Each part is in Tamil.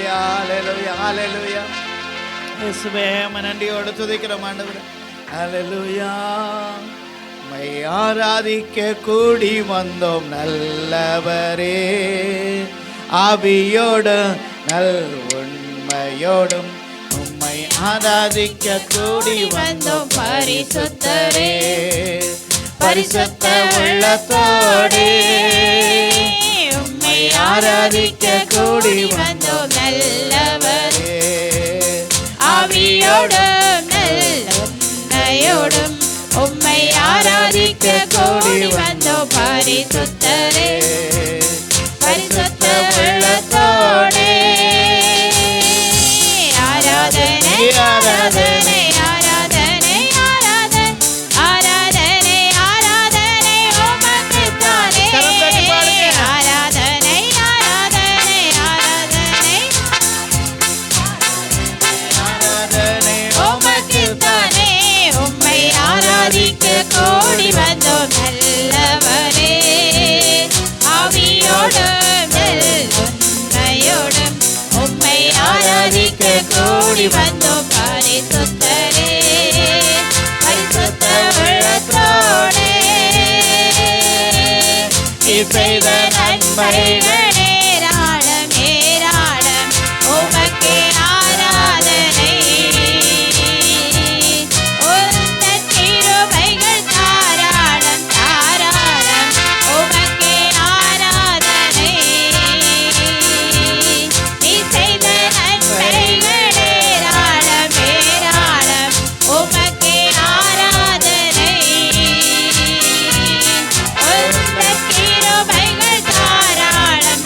ஹalleluya ஹalleluya ஹalleluya. இயேசுவே நன்றியோடு துதிக்கிறோம் ஆண்டவரே. ஹalleluya. மை ஆராதிக்க கூடி வந்தோம் நல்லவரே, ஆவியோடு நல் உண்மையோடும் உம்மை ஆராதிக்க கூடி வந்தோம் பரிசுத்தரே, பரிசுத்த உள்ளத்தோடே உம்மை ஆராதிக்க கூடி வந்தோம் நல்லவரே, ஆவியோடும் நல் உண்மையோடும் உம்மை ஆராதிக்க கூடி வந்தோம் பரிசுத்தரே, பரிசுத்த உள்ளத்தோடே. ஆராதனை ஆராதனை ஆராதனை ஆராதனை ஆராதனை ஆராதனை உமக்குத்தானே. ஆராதனை ஆராதனை ஆராதனை ஆராதனை உமக்குத்தானே. உம்மை ஆராதிக்க கூடி வந்தோம் நல்லவரே, ஆவியோடும் உண்மையோடும் உம்மை ஆராதிக்க கூடி வந்தோம் பரிசுத்தரே, பரிசுத்த உள்ளத்தோடே. செய்த நன்மைகள் ஏராளம் ஏராளம் உமக்கே ஆராதனை. உந்தன் கிருபைகள் தாராளம் தாராளம் உமக்கே ஆராதனை. நீ செய்த நன்மைகள் ஏராளம் ஏராளம் உமக்கே ஆராதனை. உந்தன் கிருபைகள் தாராளம்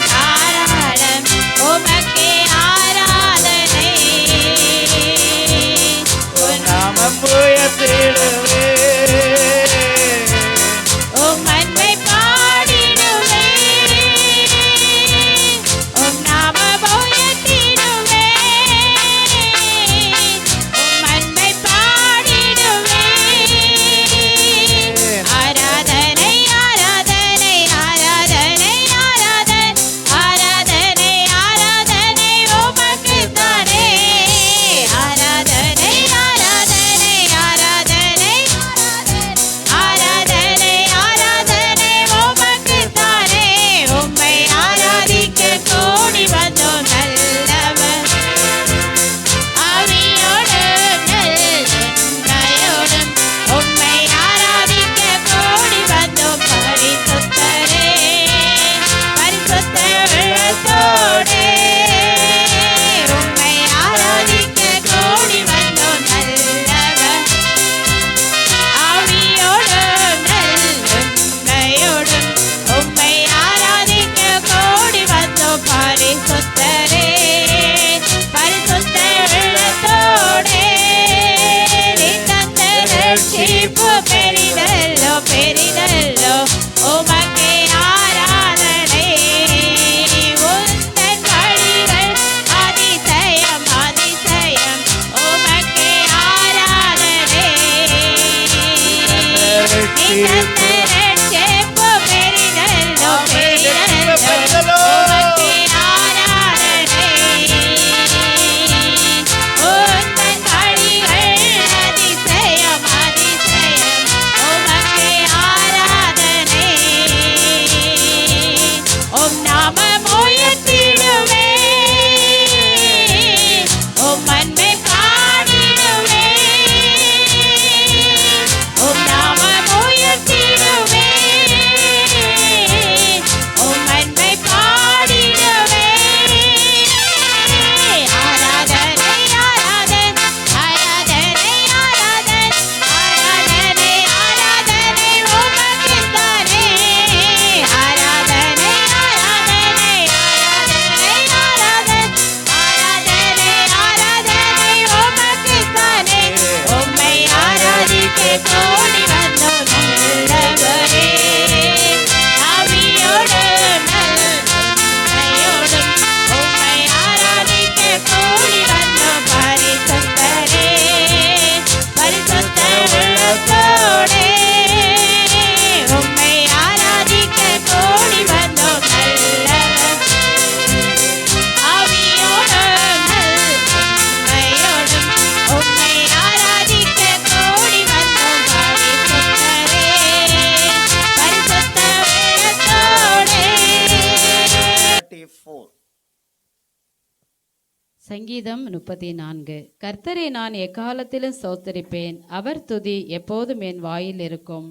சங்கீதம் 34. கர்த்தரை நான் எக்காலத்திலும் ஸ்தோத்தரிப்பேன், அவர் துதி எப்போதும் என் வாயில் இருக்கும்.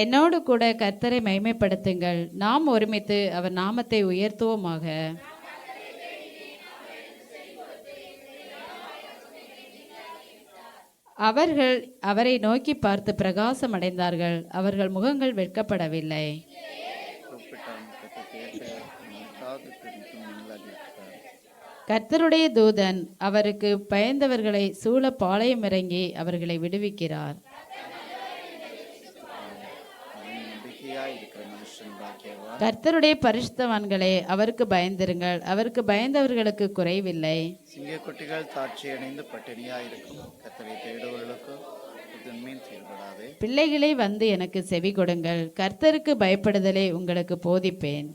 என்னோடு கூட கர்த்தரை மகிமைப்படுத்துங்கள், நாம் ஒருமித்து அவர் நாமத்தை உயர்த்துவோமாக. அவர்கள் அவரை நோக்கி பார்த்து பிரகாசம் அடைந்தார்கள், அவர்கள் முகங்கள் வெட்கப்படவில்லை. கர்த்தருடைய தூதன் அவருக்கு பயந்தவர்களை சூழ பாளையம் இறங்கி அவர்களை விடுவிக்கிறார். கர்த்தருடைய பரிசுத்தவான்களே, அவருக்கு பயந்திருங்கள், அவருக்கு பயந்தவர்களுக்கு குறைவில்லை. சிங்கக்குட்டிகள் தாட்சி அடைந்து பட்டினியாயிருக்கும், கர்த்தரை தேடுவர்களுக்கு புதுமையின் செயல்படாதே. பிள்ளைகளை வந்து எனக்கு செவி கொடுங்கள், கர்த்தருக்கு பயப்படுதலை உங்களுக்கு போதிப்பேன்.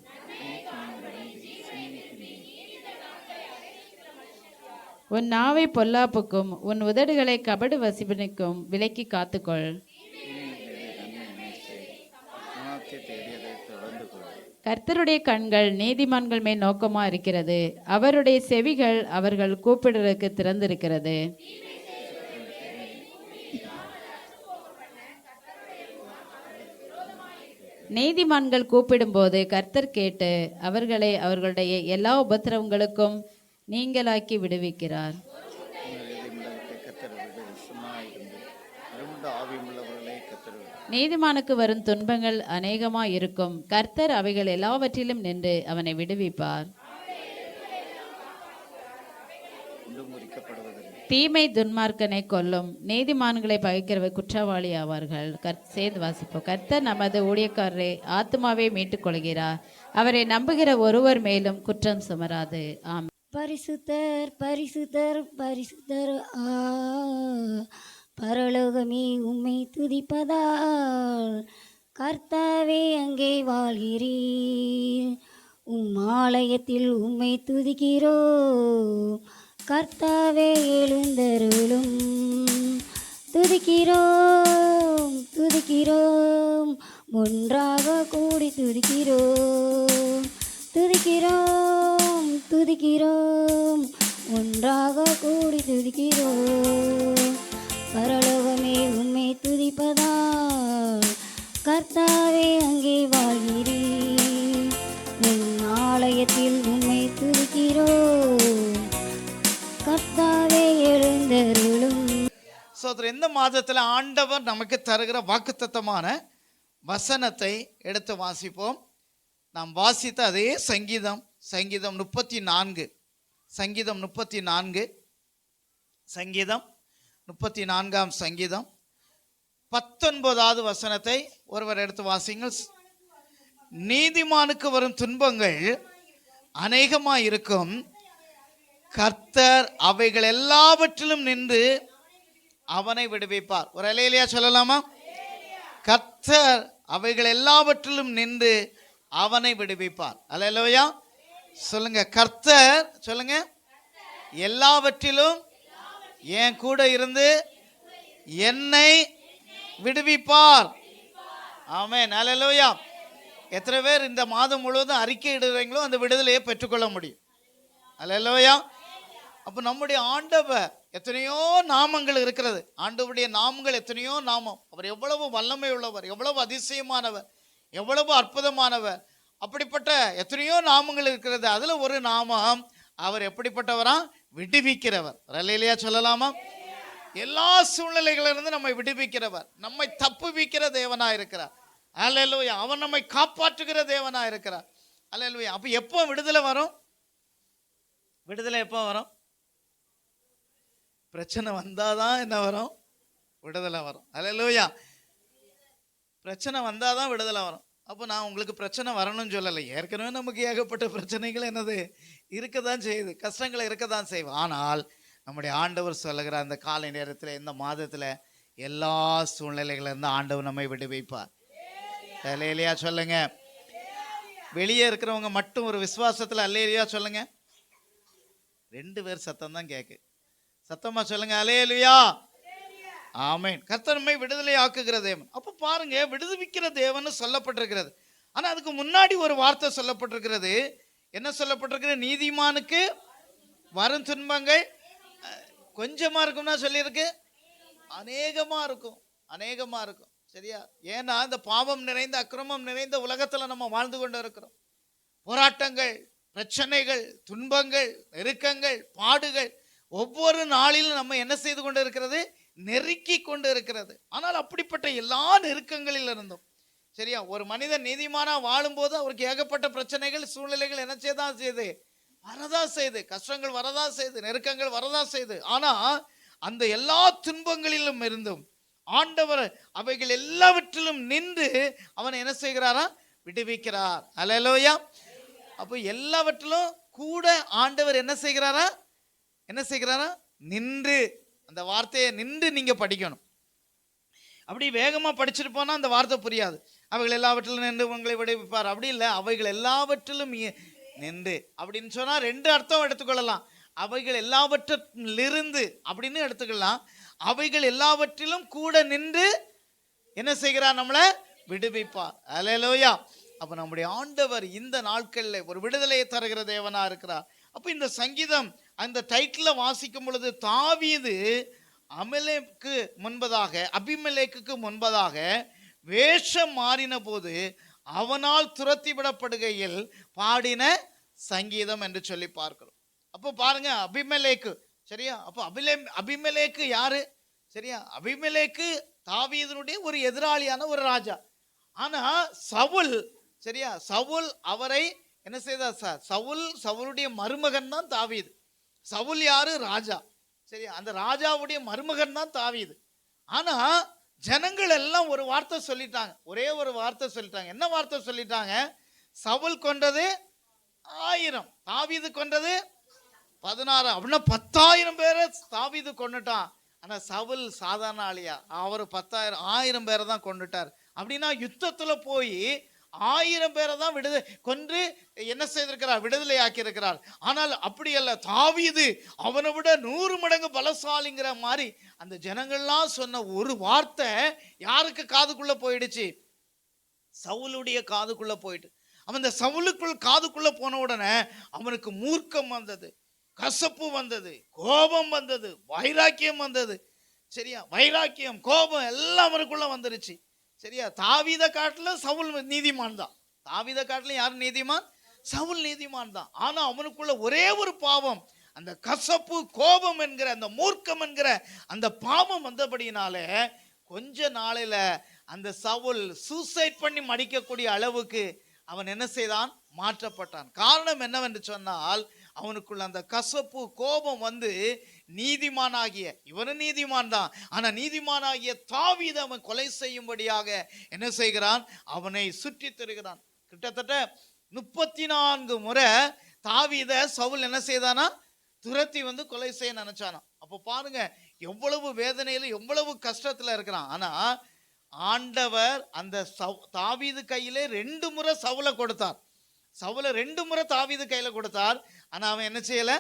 உன் நாவை பொல்லாப்புக்கும் உன் உதடுகளை கபடு வசிப்பினுக்கும் விலக்கி காத்துக்கொள். கர்த்தருடைய கண்கள் நீதிமான்கள் மேல் நோக்கமா இருக்கிறது, அவருடைய செவிகள் அவர்கள் கூப்பிடுறதுக்கு திறந்திருக்கிறது. நீதிமான்கள் கூப்பிடும்போது கர்த்தர் கேட்டு அவர்களை அவர்களுடைய எல்லா உபத்திரவங்களுக்கும் நீங்களாக்கி விடுவிக்கிறார். நீதிமானுக்கு வரும் துன்பங்கள் அநேகமாய் இருக்கும், கர்த்தர் அவைகள் எல்லாவற்றிலும் நின்று அவனை விடுவிப்பார். தீமை துன்மார்க்கனை கொல்லும், நீதிமான்களை பகைக்கிறவர் குற்றவாளி ஆவார்கள். சேர்ந்து வாசிப்போம். கர்த்தர் நமது ஊழியக்காரரை ஆத்மாவை மீட்டுக் கொள்கிறார், அவரை நம்புகிற ஒருவர் மேலும் குற்றம் சுமராது. ஆம். பரிசுத்தர் பரிசுத்தர் பரிசுத்தர் பரலோகமே உம்மை துதிப்பதால் கர்த்தாவே அங்கே வாழ்கிறீர், ஆலயத்தில் உம்மை துதிக்கிறோ. கர்த்தாவே எழுந்தருளும், துதிக்கிறோம் துதிக்கிறோம், ஒன்றாக கூடி துதிக்கிறோம். துதிக்கிறோம் துதிக்கிறோம், ஒன்றாக கூடி துதிக்கிறோம். பரலோகமே உம்மை துதிப்பதால் கர்த்தாவே அங்கே வாழ்கிறீர், உன் ஆலயத்தில் உம்மை துதிக்கிறோம். கர்த்தாவே எழுந்தருளும். இந்த மாதத்தில் ஆண்டவர் நமக்கு தருகிற வாக்குத்தத்தமான வசனத்தை எடுத்து வாசிப்போம். நாம் வாசித்த அதே சங்கீதம் 34 சங்கீதம் 34 சங்கீதம் 19வது வசனத்தை ஒருவர் எடுத்து வாசிங்கள். நீதிமானுக்கு வரும் துன்பங்கள் அநேகமாய் இருக்கும், கர்த்தர் அவைகள் எல்லாவற்றிலும் நின்று அவனை விடுவிப்பார். ஒரு அல்லேலூயா சொல்லலாமா? கர்த்தர் அவைகள் எல்லாவற்றிலும் நின்று அவனை விடுவிப்பார். அல்லேலூயா சொல்லுங்க. கர்த்தர் சொல்லுங்க, எல்லாவற்றிலும் என் கூட இருந்து என்னை விடுவிப்பார். ஆமென். அல்லேலூயா. எத்தனை பேர் இந்த மாதம் முழுவதும் அறிக்கை இடுறீங்களோ அந்த விடுதலையை பெற்றுக்கொள்ள முடியும். அல்லேலூயா. அப்போ நம்முடைய ஆண்டவர் எத்தனையோ நாமங்கள் இருக்கிறது. ஆண்டவருடைய நாமங்கள் எத்தனையோ நாமம். அவர் எவ்வளவு வல்லமை உள்ளவர், எவ்வளவு அதிசயமானவர், எவ்வளவு அற்புதமானவர். அப்படிப்பட்ட எத்தனையோ நாமங்கள் இருக்கிறது. அதுல ஒரு நாமம், அவர் எப்படிப்பட்டவரா? விடுவிக்கிறவர். அல்லேலூயா சொல்லலாமா? எல்லா சூழ்நிலைகளிலிருந்து நம்மை விடுவிக்கிறவர், நம்மை தப்புவிக்கிற தேவனா இருக்கிறார். அல்லேலூயா. அவர் நம்மை காப்பாற்றுகிற தேவனா இருக்கிறார். அல்லேலூயா. அப்ப எப்போ விடுதலை வரும்? விடுதலை எப்போ வரும்? பிரச்சனை வந்தாதான் என்ன வரும்? விடுதலை வரும். அல்லேலூயா. பிரச்சனை வந்தாதான் விடுதலை வரும். அப்போ நான் உங்களுக்கு பிரச்சனை வரணும்னு சொல்லலை. ஏற்கனவே நமக்கு ஏகப்பட்ட பிரச்சனைகள் என்னது இருக்கதான் செய்யுது, கஷ்டங்களை இருக்கதான் செய்வோம். ஆனால் நம்முடைய ஆண்டவர் சொல்லுகிற அந்த காலை நேரத்தில், இந்த மாதத்தில் எல்லா சூழ்நிலைகளிலிருந்து ஆண்டவர் நம்மை விடுவிப்பார். அல்லேலூயா சொல்லுங்க. வெளியே இருக்கிறவங்க மட்டும் ஒரு விசுவாசத்தில் அல்லேலூயா சொல்லுங்க. 2 பேர் சத்தம் தான் கேட்கு. சத்தமா சொல்லுங்க அல்லேலூயா. ஆமென். கர்த்தர் நம்மை விடுதலை ஆக்குகிற தேவன். அப்போ பாருங்க, விடுவிக்கிற தேவன் சொல்லப்பட்டிருக்கிறது. ஆனா அதுக்கு முன்னாடி ஒரு வார்த்தை சொல்லப்பட்டிருக்கிறது. என்ன சொல்லப்பட்டிருக்கிறது? நீதிமானுக்கு வரும் துன்பங்கள் கொஞ்சமா இருக்கும்னா சொல்லியிருக்கு, அநேகமா இருக்கும், அநேகமா இருக்கும். சரியா? ஏன்னா இந்த பாவம் நிறைந்த அக்கிரமம் நிறைந்த உலகத்துல நம்ம வாழ்ந்து கொண்டு இருக்கிறோம். போராட்டங்கள், பிரச்சனைகள், துன்பங்கள், நெருக்கங்கள், பாடுகள் ஒவ்வொரு நாளிலும் நம்ம என்ன செய்து கொண்டு இருக்கிறது? நெருக்கி கொண்டு இருக்கிறது. ஆனால் அப்படிப்பட்ட எல்லா நெருக்கங்களில் இருந்தும், சரியா, ஒரு மனிதன் நீதிமானா வாழும்போது அவருக்கு ஏகப்பட்ட பிரச்சனைகள், சூழ்நிலைகள் என்ன செய்தான் செய்யுது? வரதா செய்து, கஷ்டங்கள் வரதா செய்து, நெருக்கங்கள் வரதா செய்து. ஆனா அந்த எல்லா துன்பங்களிலும் இருந்தும் ஆண்டவர் அவைகள் எல்லாவற்றிலும் நின்று அவன் என்ன செய்கிறாரா? விடுவிக்கிறார். அல்லேலூயா. அப்போ எல்லாவற்றிலும் கூட ஆண்டவர் என்ன செய்கிறாரா? என்ன செய்கிறாரா? நின்று. அந்த வார்த்தையை நின்று நீங்க படிக்கணும். அப்படி வேகமா படிச்சுட்டு போனா அந்த வார்த்தை புரியாது. அவைகள் எல்லாவற்றிலும் நின்று உங்களை விடுவிப்பார். அப்படி இல்லை, அவைகள் எல்லாவற்றிலும் நின்று அப்படின்னு சொன்னா ரெண்டு அர்த்தம் எடுத்துக்கொள்ளலாம். அவைகள் எல்லாவற்றிலிருந்து அப்படின்னு எடுத்துக்கலாம். அவைகள் எல்லாவற்றிலும் கூட நின்று என்ன செய்கிறார்? நம்மளை விடுவிப்பார். அல்லேலூயா. அப்ப நம்முடைய ஆண்டவர் இந்த நாட்கள்ல ஒரு விடுதலையை தருகிற தேவனா இருக்கிறார். அப்ப இந்த சங்கீதம் அந்த டைட்டில வாசிக்கும் பொழுது தாவீது அபிமெலேக்குக்கு முன்பதாக வேஷம் மாறின போது அவனால் துரத்தி விடப்படுகையில் பாடின சங்கீதம் என்று சொல்லி பார்க்கிறோம். அப்போ பாருங்க, அபிமெலேக்கு, சரியா? அப்போ அபிமெலேக்கு யாரு? சரியா? அபிமெலேக்கு தாவீதினுடைய ஒரு எதிராளியான ஒரு ராஜா. ஆனா சவுல், சரியா, சவுல் அவரை என்ன செய்தார்? சவுலுடைய மருமகன் தான் தாவீது. சவுல் யாரு? ராஜா. சரியா? அந்த ராஜாவுடைய மருமகன் தான் தாவீது. ஆனா ஜனங்கள் எல்லாம் ஒரு வார்த்தை சொல்லிட்டாங்க, ஒரே ஒரு வார்த்தை சொல்லிட்டாங்க. என்ன வார்த்தை சொல்லிட்டாங்க? சவுல் கொண்டது 1000, தாவீது கொண்டது 16. அப்படின்னா 10,000 பேரை தாவீது கொண்டுட்டான். ஆனா சவுல் சாதாரண ஆளியா? அவர் 10,000 பேரை தான் கொண்டுட்டார். அப்படின்னா யுத்தத்துல போய் 1000 பேரை தான் கொன்று என்ன செய்திருக்கிறார்? விடுதலை ஆக்கி இருக்கிறார். ஆனால் அப்படி அல்ல, தாவீது அவனை விட 100 மடங்கு பலசாலிங்கிற மாதிரி அந்த ஜனங்கள்லாம் சொன்ன ஒரு வார்த்தை யாருக்கு காதுக்குள்ள போயிடுச்சு? சவுலுடைய காதுக்குள்ள போயிட்டு, அவன் இந்த சவுலுக்குள் காதுக்குள்ள போன உடனே அவனுக்கு மூர்க்கம் வந்தது, கசப்பு வந்தது, கோபம் வந்தது, வைராக்கியம் வந்தது. சரியா? வைராக்கியம், கோபம் எல்லாம் அவனுக்குள்ள வந்துருச்சு. சரியா? தாவீத காட்டுல சவுல் நீதிமான் தான். தாவீத காட்டுல யார் நீதிமான்? சவுல் நீதிமான் தான். ஆனா அவனுக்குள்ள ஒரே ஒரு பாவம், அந்த கசப்பு, கோபம் என்கிற அந்த மூர்க்கம் என்கிற அந்த பாவம் வந்தபடினால கொஞ்ச நாளையில அந்த சவுல் சூசைட் பண்ணி மடிக்கக்கூடிய அளவுக்கு அவன் என்ன செய்தான்? மாற்றப்பட்டான். காரணம் என்னவென்று சொன்னால், அவனுக்குள்ள அந்த கசப்பு, கோபம் வந்து நீதிமானாகிய இவனும் நீதிமான் தான், ஆனா நீதிமானாகிய தாவீதை அவன் கொலை செய்யும்படியாக என்ன செய்கிறான்? அவனை சுற்றி தருகிறான். கிட்டத்தட்ட 34 முறை தாவீதை சவுல் என்ன செய்தானா? துரத்தி வந்து கொலை செய்ய நினைச்சானா. அப்போ பாருங்க எவ்வளவு வேதனையில, எவ்வளவு கஷ்டத்துல இருக்கிறான். ஆனா ஆண்டவர் அந்த தாவீது கையிலே 2 முறை சவுலை கொடுத்தார். சவுலை 2 முறை தாவீது கையில கொடுத்தார். ஆனா அவன் என்ன செய்யல?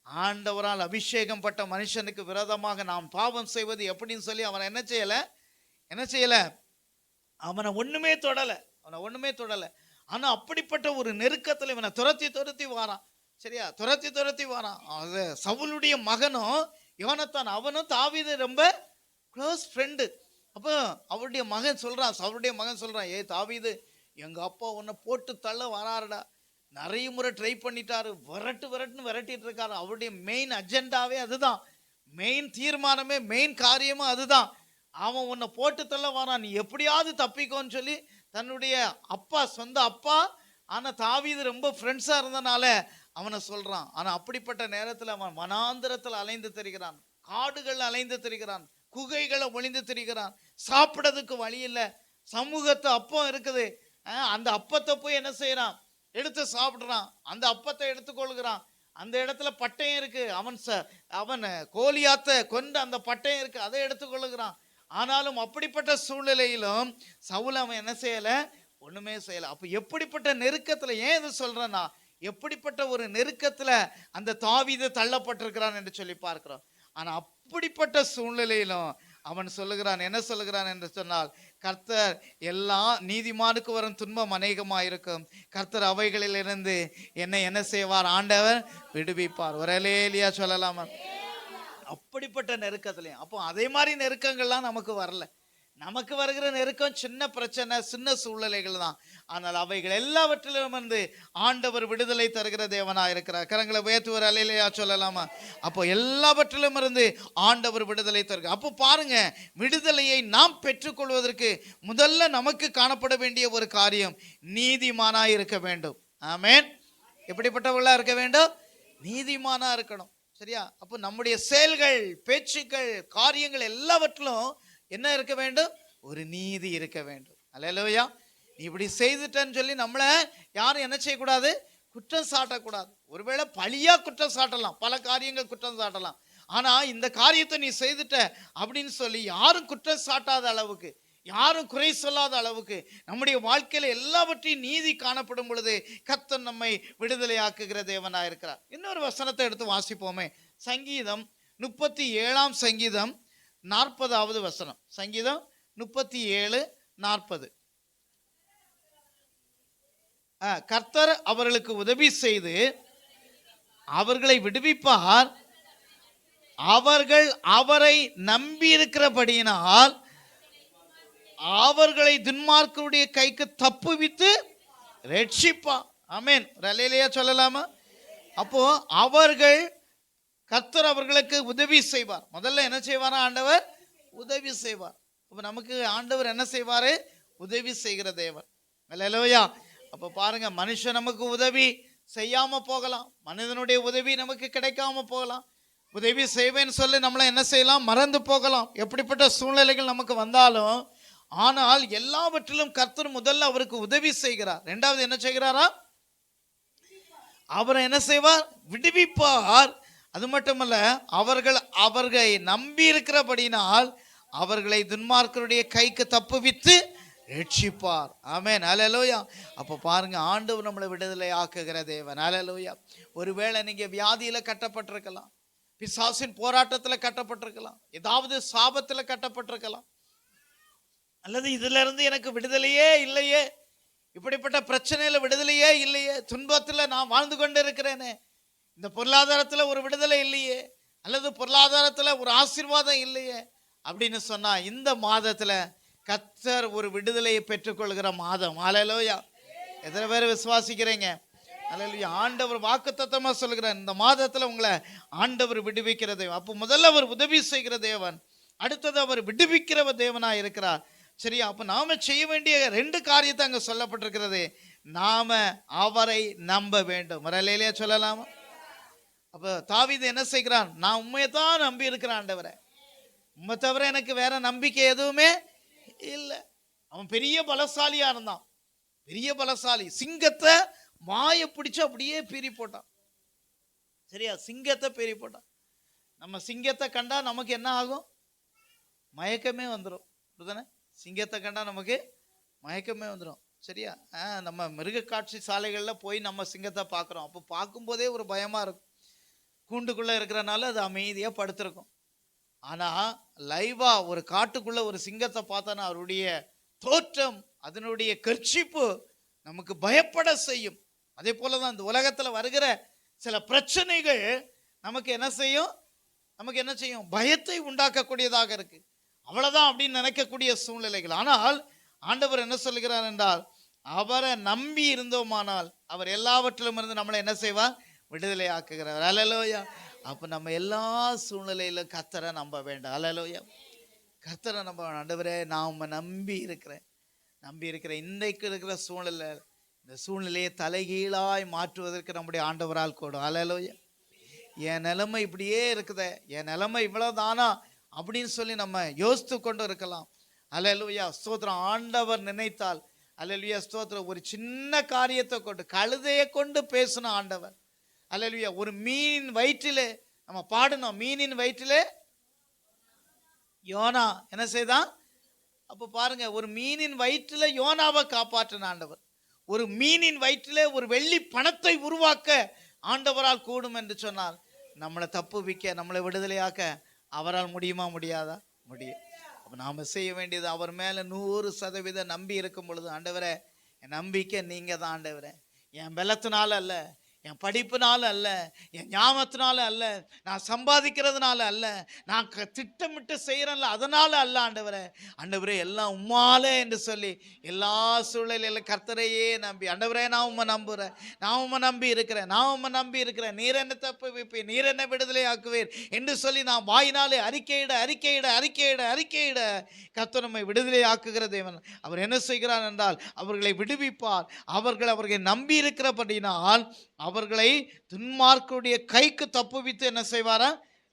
ஆண்டவரால் அபிஷேகம் பட்ட மனுஷனுக்கு விரோதமாக நாம் பாவம் செய்வது எப்படின்னு சொல்லி அவனை என்ன செய்யல? அவனை ஒண்ணுமே தொடல. ஆனா அப்படிப்பட்ட ஒரு நெருக்கத்துல இவனை துரத்தி வாரான். சரியா? துரத்தி வாரான். அது சவுலுடைய மகனும் யோனத்தான், அவனும் தாவீது ரொம்ப க்ளோஸ் ஃப்ரெண்டு. அப்போ அவருடைய மகன் சொல்றான், ஏ தாவீது, எங்க அப்பா உன்னை போட்டு தள்ள வராருடா, நிறைய முறை ட்ரை பண்ணிட்டாரு, விரட்டுன்னு விரட்டிட்டு இருக்காரு. அவருடைய மெயின் அஜெண்டாவே அதுதான், மெயின் தீர்மானமே, மெயின் காரியமும் அதுதான். அவன் உன்னை போட்டு தள்ள வரான், நீ எப்படியாவது தப்பிக்கோன்னு சொல்லி தன்னுடைய அப்பா, சொந்த அப்பா, ஆனா தாவீது ரொம்ப ஃப்ரெண்ட்ஸா இருந்தனால அவனை சொல்றான். ஆனா அப்படிப்பட்ட நேரத்தில் அவன் வனாந்திரத்தில் அலைந்து திரிகிறான், காடுகள் அலைந்து திரிகிறான், குகைகளை ஒளிந்து திரிகிறான். சாப்பிடறதுக்கு வழி இல்லை. சமூகத்து அப்பம் இருக்குது, அந்த அப்பத்தை போய் என்ன செய்யறான்? எடுத்து சாப்பிடுறான். அந்த அப்பத்தை எடுத்துக்கொள்கிறான். அந்த இடத்துல பட்டயம் இருக்கு, அவன் கோலியாத்த கொண்டு அந்த பட்டயம் இருக்கு, அதை எடுத்துக்கொள்ளுகிறான். ஆனாலும் அப்படிப்பட்ட சூழ்நிலையிலும் சவுல் அவன் என்ன செய்யல? ஒண்ணுமே செய்யல. அப்ப எப்படிப்பட்ட நெருக்கத்துல, ஏன் இது சொல்றேன்னா, எப்படிப்பட்ட ஒரு நெருக்கத்துல அந்த தாவீது தள்ளப்பட்டிருக்கிறான் என்று சொல்லி பார்க்கிறோம். ஆனா அப்படிப்பட்ட சூழ்நிலையிலும் அவன் சொல்லுகிறான், என்ன சொல்லுகிறான் என்று சொன்னால், கர்த்தர் எல்லா நீதிமானுக்கு வரும் துன்பம் அநேகமாயிருக்கும், கர்த்தர் அவைகளிலிருந்து என்னை என்ன செய்வார், ஆண்டவர் விடுவிப்பார். ஒரு அல்லேலூயா சொல்லலாமா? அப்படிப்பட்ட நெருக்கத்திலையும் அப்போ அதே மாதிரி நெருக்கங்கள்லாம் நமக்கு வரல. நமக்கு வருகிற நெருக்கம் சின்ன பிரச்சனை, சின்ன சூழ்நிலைகள் தான். ஆனால் அவைகள் எல்லாவற்றிலும் வந்து ஆண்டவர் விடுதலை தருகிற தேவனாக இருக்கிறார். கரங்களை உயர்த்துவர் அல்லேலூயா சொல்லலாமா? அப்போ எல்லாவற்றிலும் இருந்து ஆண்டவர் விடுதலை தருகிறார். அப்போ பாருங்க, விடுதலையை நாம் பெற்றுக்கொள்வதற்கு முதல்ல நமக்கு காணப்பட வேண்டிய ஒரு காரியம், நீதிமானாய் இருக்க வேண்டும். ஆமென். எப்படிப்பட்டவர்களா இருக்க வேண்டும்? நீதிமானா இருக்கணும். சரியா? அப்போ நம்முடைய செயல்கள், பேச்சுக்கள், காரியங்கள் எல்லாவற்றிலும் என்ன இருக்க வேண்டும்? ஒரு நீதி இருக்க வேண்டும். அல்லேலூயா. நீ இப்படி செய்துட்டன்னு சொல்லி நம்மளை யாரும் என்ன செய்யக்கூடாது? குற்றம் சாட்டக்கூடாது. ஒருவேளை பழியா குற்றம் சாட்டலாம், பல காரியங்கள் குற்றம் சாட்டலாம். ஆனா இந்த காரியத்தை நீ செய்துட்ட அப்படின்னு சொல்லி யாரும் குற்றம் சாட்டாத அளவுக்கு, யாரும் குறை சொல்லாத அளவுக்கு நம்முடைய வாழ்க்கையில எல்லாவற்றையும் நீதி காணப்படும் பொழுது கர்த்தர் நம்மை விடுதலையாக்குகிற தேவனா இருக்கிறார். இன்னொரு வசனத்தை எடுத்து வாசிப்போமே. சங்கீதம் 37 சங்கீதம் 40வது வசனம். சங்கீதம் 37:40. கர்த்தர் அவர்களுக்கு உதவி செய்து அவர்களை விடுவிப்பார், அவர்கள் அவரை நம்பி இருக்கிறபடியினால் அவர்களை துன்மார்க்கருடைய கைக்கு தப்புவித்து ரட்சிப்பார். ஆமென். அல்லேலூயா சொல்லலாமா? அப்போ அவர்கள், கர்த்தர் அவர்களுக்கு உதவி செய்வார். முதல்ல என்ன செய்வாரா? ஆண்டவர் உதவி செய்வார். அப்ப நமக்கு ஆண்டவர் என்ன செய்வாரு? உதவி செய்கிற தேவன். அல்லேலூயா. அப்ப பாருங்க, மனுஷன் நமக்கு உதவி செய்யாம போகலாம், மனிதனுடைய உதவி நமக்கு கிடைக்காம போகலாம், உதவி செய்வேன்னு சொல்லி நம்மளை என்ன செய்யலாம்? மறந்து போகலாம். எப்படிப்பட்ட சூழ்நிலைகள் நமக்கு வந்தாலும், ஆனால் எல்லாவற்றிலும் கர்த்தர் முதல்ல அவருக்கு உதவி செய்கிறார். இரண்டாவது என்ன செய்கிறாரா? அவர் என்ன செய்வார்? விடுவிப்பார். அது மட்டுமல்ல, அவர்களை நம்பி இருக்கிறபடினால் அவர்களை துன்மார்க்கருடைய கைக்கு தப்புவித்து ரட்சிப்பார். ஆமென். அல்லேலூயா. அப்ப பாருங்க, ஆண்டவர் நம்மளை விடுதலை ஆக்குகிற தேவன். அல்லேலூயா. ஒருவேளை நீங்க வியாதியில கட்டப்பட்டிருக்கலாம், பிசாசின் போராட்டத்துல கட்டப்பட்டிருக்கலாம், ஏதாவது சாபத்துல கட்டப்பட்டிருக்கலாம், அல்லது இதுல இருந்து எனக்கு விடுதலையே இல்லையே, இப்படிப்பட்ட பிரச்சனையில விடுதலையே இல்லையே, துன்பத்துல நான் வாழ்ந்து கொண்டு இருக்கிறேனே, இந்த பொருளாதாரத்துல ஒரு விடுதலை இல்லையே, அல்லது பொருளாதாரத்துல ஒரு ஆசீர்வாதம் இல்லையே அப்படின்னு சொன்னா, இந்த மாதத்துல கர்த்தர் ஒரு விடுதலையை பெற்றுக்கொள்கிற மாதம். அல்லேலூயா. எத்தனை பேர் விசுவாசிக்கிறீங்க? அல்லேலூயா. ஆண்டவர் வாக்குத்தத்தமா சொல்கிறார், இந்த மாதத்துல உங்களை ஆண்டவர் விடுவிக்கிற தேவன். அப்போ முதல்ல அவர் உதவி செய்கிற தேவன், அடுத்தது அவர் விடுவிக்கிற தேவனா இருக்கிறார். சரியா? அப்ப நாம செய்ய வேண்டிய 2 காரியத்தை அங்க சொல்லப்பட்டிருக்கிறது. நாம அவரை நம்ப வேண்டும். அல்லேலூயா சொல்லலாமா? அப்ப தாவீது என்ன செய்கிறான்? நான் உண்மையை தான் நம்பி இருக்கிறேன் ஆண்டவரே, உண்மை தவிர எனக்கு வேற நம்பிக்கை எதுவுமே இல்லை. அவன் பெரிய பலசாலியா இருந்தான், பெரிய பலசாலி. சிங்கத்தை வாயை பிடிச்சு அப்படியே பீறி போட்டான். சரியா? சிங்கத்தை பீறி போட்டான். நம்ம சிங்கத்தை கண்டா நமக்கு என்ன ஆகும்? மயக்கமே வந்துடும். அப்படிதானே? சிங்கத்தை கண்டா நமக்கு மயக்கமே வந்துடும். சரியா? நம்ம மிருக காட்சி சாலைகளில் போய் நம்ம சிங்கத்தை பார்க்குறோம். அப்போ பார்க்கும்போதே ஒரு பயமாக இருக்கும். கூண்டுக்குள்ளே இருக்கிறனால அது அமைதியாக படுத்திருக்கும். ஆனால் லைவாக ஒரு காட்டுக்குள்ளே ஒரு சிங்கத்தை பார்த்தோன்னா அவருடைய தோற்றம், அதனுடைய கர்ச்சிப்பு நமக்கு பயப்பட செய்யும். அதே போல தான் இந்த உலகத்தில் வருகிற சில பிரச்சனைகள் நமக்கு என்ன செய்யும்? நமக்கு என்ன செய்யும்? பயத்தை உண்டாக்கக்கூடியதாக இருக்கு. அவ்வளவுதான் அப்படின்னு நினைக்கக்கூடிய சூழ்நிலைகள். ஆனால் ஆண்டவர் என்ன சொல்கிறார் என்றால், அவரை நம்பி இருந்தோமானால் அவர் எல்லாவற்றிலும் இருந்து நம்மளை என்ன செய்வார்? விடுதலை ஆக்குகிறார். அல்லேலூயா. அப்ப நம்ம எல்லா சூழ்நிலையிலும் கர்த்தரை நம்ப வேண்டும். அல்லேலூயா. கர்த்தரை நம்ப. ஆண்டவரே, நான் நம்பி இருக்கிறேன். இன்றைக்கு இருக்கிற சூழ்நிலை, இந்த சூழ்நிலையை தலைகீழாய் மாற்றுவதற்கு நம்முடைய ஆண்டவரால் கூடும். அல்லேலூயா. என் நிலைமை இப்படியே இருக்குதே, என் நிலைமை இவ்வளவுதானா அப்படின்னு சொல்லி நம்ம யோசித்து கொண்டு இருக்கலாம். அல்லேலூயா. ஸ்தோத்திரம். ஆண்டவர் நினைத்தால், அல்லேலூயா ஸ்தோத்திரம், ஒரு சின்ன காரியத்தை கொண்டு, கழுதையை கொண்டு பேசின ஆண்டவர். அல்லேலூயா. ஒரு மீனின் வயிற்றிலே நம்ம பாடணும், மீனின் வயிற்றிலே யோனா என்ன செய்தான்? அப்ப பாருங்க, ஒரு மீனின் வயிற்றிலே யோனாவை காப்பாற்றின ஆண்டவர். ஒரு மீனின் வயிற்றிலே ஒரு வெள்ளி பணத்தை உருவாக்க ஆண்டவரால் கூடும் என்று சொன்னால், நம்மளை தப்புவிக்க, நம்மளை விடுதலையாக்க அவரால் முடியுமா? முடியாதா? முடியும். அப்போ நாம் செய்ய வேண்டியது அவர் மேலே 100% நம்பி இருக்கும் பொழுது, ஆண்டவரே என் நம்பிக்கை நீங்கள் தான் ஆண்டவரே, என் பலத்தினால அல்ல, என் படிப்புனால அல்ல, என் ஞாபகத்தினால அல்ல, நான் சம்பாதிக்கிறதுனால அல்ல, நான் திட்டமிட்டு செய்கிறேன்ல அதனால அல்ல ஆண்டவரே, ஆண்டவரே எல்லாம் உம்மாலே என்று சொல்லி எல்லா சூழ்நிலையிலும் கர்த்தரையே நம்பி, ஆண்டவரே நான் உம்மை நம்புகிறேன், நான் உம்மை நம்பி இருக்கிறேன், நான் உம்மை நம்பி இருக்கிறேன், நீர் என்ன தப்பு வைப்பீர், நீர் என்ன விடுதலை ஆக்குவீர் என்று சொல்லி நான் வாயினாலே அறிக்கையிட அறிக்கையிட அறிக்கையிட அறிக்கையிட கர்த்தர் நம்மை விடுதலை ஆக்குகிற தேவன். அவர் என்ன செய்கிறார் என்றால் அவர்களை விடுவிப்பார். அவர்களை நம்பி இருக்கிறபடினால் அவர்களை துன்மார்க்கருடைய கைக்கு தப்புவித்து என்ன செய்வாரா?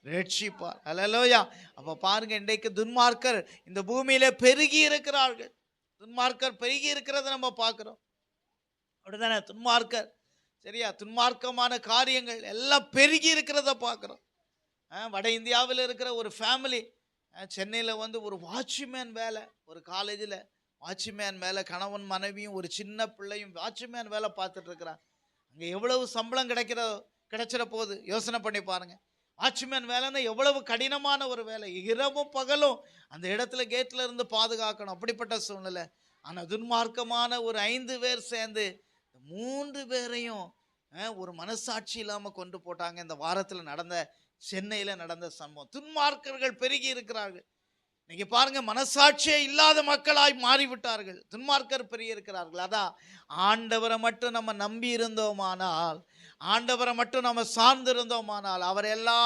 ரட்சிப்பார். அல்லேலூயா. அப்ப பாருங்க, இன்றைக்கு துன்மார்க்கர் இந்த பூமியில பெருகி இருக்கிறார்கள். துன்மார்க்கர் பெருகி இருக்கிறத நம்ம பார்க்கிறோம். அப்படிதானே? துன்மார்க்கர், சரியா, துன்மார்க்கமான காரியங்கள் எல்லாம் பெருகி இருக்கிறத பார்க்கிறோம். வட இந்தியாவில் இருக்கிற ஒரு ஃபேமிலி சென்னையில் வந்து ஒரு வாட்ச்மேன் வேலை, ஒரு காலேஜில் வாட்ச்மேன் வேலை, கணவன் மனைவியும் ஒரு சின்ன பிள்ளையும் வாட்ச்மேன் வேலை பார்த்துட்டு இருக்கிறாங்க. அங்கே எவ்வளவு சம்பளம் கிடைச்சிட போகுது யோசனை பண்ணி பாருங்க. வாட்ச்மேன் வேலைன்னா எவ்வளவு கடினமான ஒரு வேலை, இரவும் பகலும் அந்த இடத்துல கேட்டில் இருந்து பாதுகாக்கணும், அப்படிப்பட்ட சூழ்நிலை. ஆனால் துன்மார்க்கமான ஒரு 5 பேர் சேர்ந்து 3 பேரையும் ஒரு மனசாட்சி இல்லாமல் கொண்டு போட்டாங்க. இந்த வாரத்தில் நடந்த, சென்னையில் நடந்த சம்பவம். துன்மார்க்கர்கள் பெருகி இருக்கிறார்கள். இன்னைக்கு பாருங்க, மனசாட்சியே இல்லாத மக்களாய் மாறிவிட்டார்கள். துன்மார்க்கர் பெரிய இருக்கிறார்கள். அதான் ஆண்டவரை மட்டும் நம்ம நம்பி இருந்தோமானால், ஆண்டவரை மட்டும் நம்ம சார்ந்து இருந்தோமானால், அவர் எல்லா